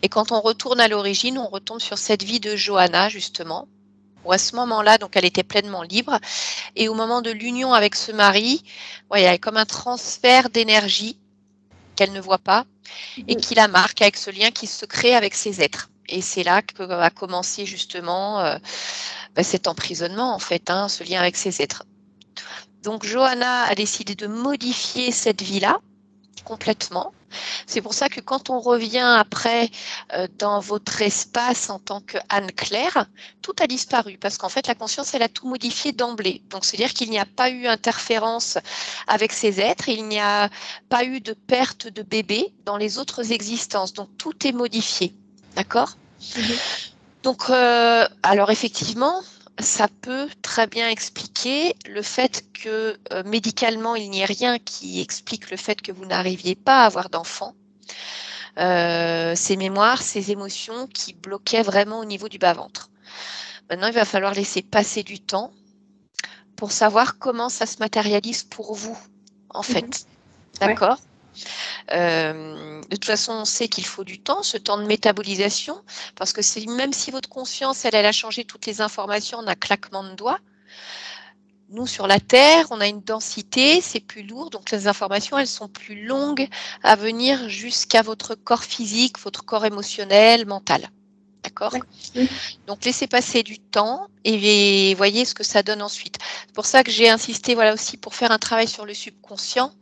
Et quand on retourne à l'origine, on retombe sur cette vie de Johanna justement, où à ce moment-là, donc elle était pleinement libre. Et au moment de l'union avec ce mari, ouais, il y a comme un transfert d'énergie qu'elle ne voit pas et qui la marque avec ce lien qui se crée avec ces êtres. Et c'est là que va commencer justement cet emprisonnement, en fait, ce lien avec ces êtres. Donc, Johanna a décidé de modifier cette vie-là complètement. C'est pour ça que quand on revient après dans votre espace en tant que Anne-Claire, tout a disparu parce qu'en fait la conscience elle a tout modifié d'emblée. Donc c'est-à-dire qu'il n'y a pas eu interférence avec ces êtres, il n'y a pas eu de perte de bébé dans les autres existences. Donc tout est modifié. D'accord ? Donc alors effectivement, ça peut très bien expliquer le fait que médicalement, il n'y ait rien qui explique le fait que vous n'arriviez pas à avoir d'enfant. Ces mémoires, ces émotions qui bloquaient vraiment au niveau du bas-ventre. Maintenant, il va falloir laisser passer du temps pour savoir comment ça se matérialise pour vous, en fait. D'accord ? De toute façon, on sait qu'il faut du temps, ce temps de métabolisation, parce que même si votre conscience, elle a changé toutes les informations en un claquement de doigts, nous, sur la Terre, on a une densité, c'est plus lourd, donc les informations, elles sont plus longues à venir jusqu'à votre corps physique, votre corps émotionnel, mental. D'accord ? Donc, laissez passer du temps et voyez ce que ça donne ensuite. C'est pour ça que j'ai insisté voilà, aussi pour faire un travail sur le subconscient,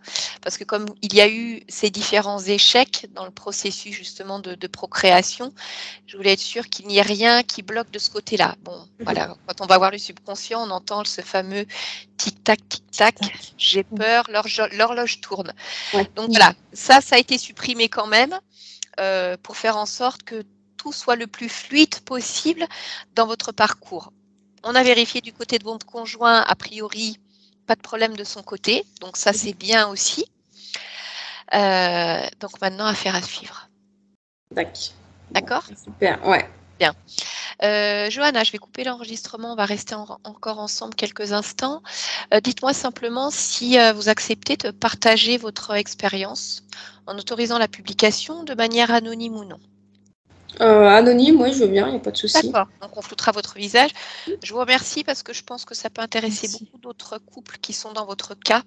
parce que comme il y a eu ces différents échecs dans le processus justement de procréation, je voulais être sûre qu'il n'y ait rien qui bloque de ce côté-là. Bon, voilà, quand on va voir le subconscient, on entend ce fameux tic-tac, tic-tac, j'ai peur, l'horloge tourne. Ouais. Donc voilà, ça a été supprimé quand même pour faire en sorte que tout soit le plus fluide possible dans votre parcours. On a vérifié du côté de votre conjoint, a priori, pas de problème de son côté, donc ça c'est bien aussi. Donc maintenant, affaire à suivre. D'accord ? Super, ouais. Bien. Johanna, je vais couper l'enregistrement, on va rester encore ensemble quelques instants. Dites-moi simplement si vous acceptez de partager votre expérience en autorisant la publication de manière anonyme ou non. Anonyme, oui, je veux bien, il n'y a pas de souci. D'accord, donc on floutera votre visage. Je vous remercie parce que je pense que ça peut intéresser beaucoup d'autres couples qui sont dans votre cas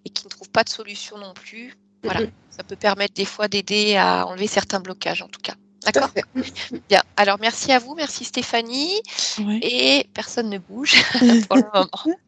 et qui ne trouvent pas de solution non plus. Voilà, ça peut permettre des fois d'aider à enlever certains blocages en tout cas. D'accord ? Bien, alors merci à vous, merci Stéphanie. Ouais. Et personne ne bouge pour le moment.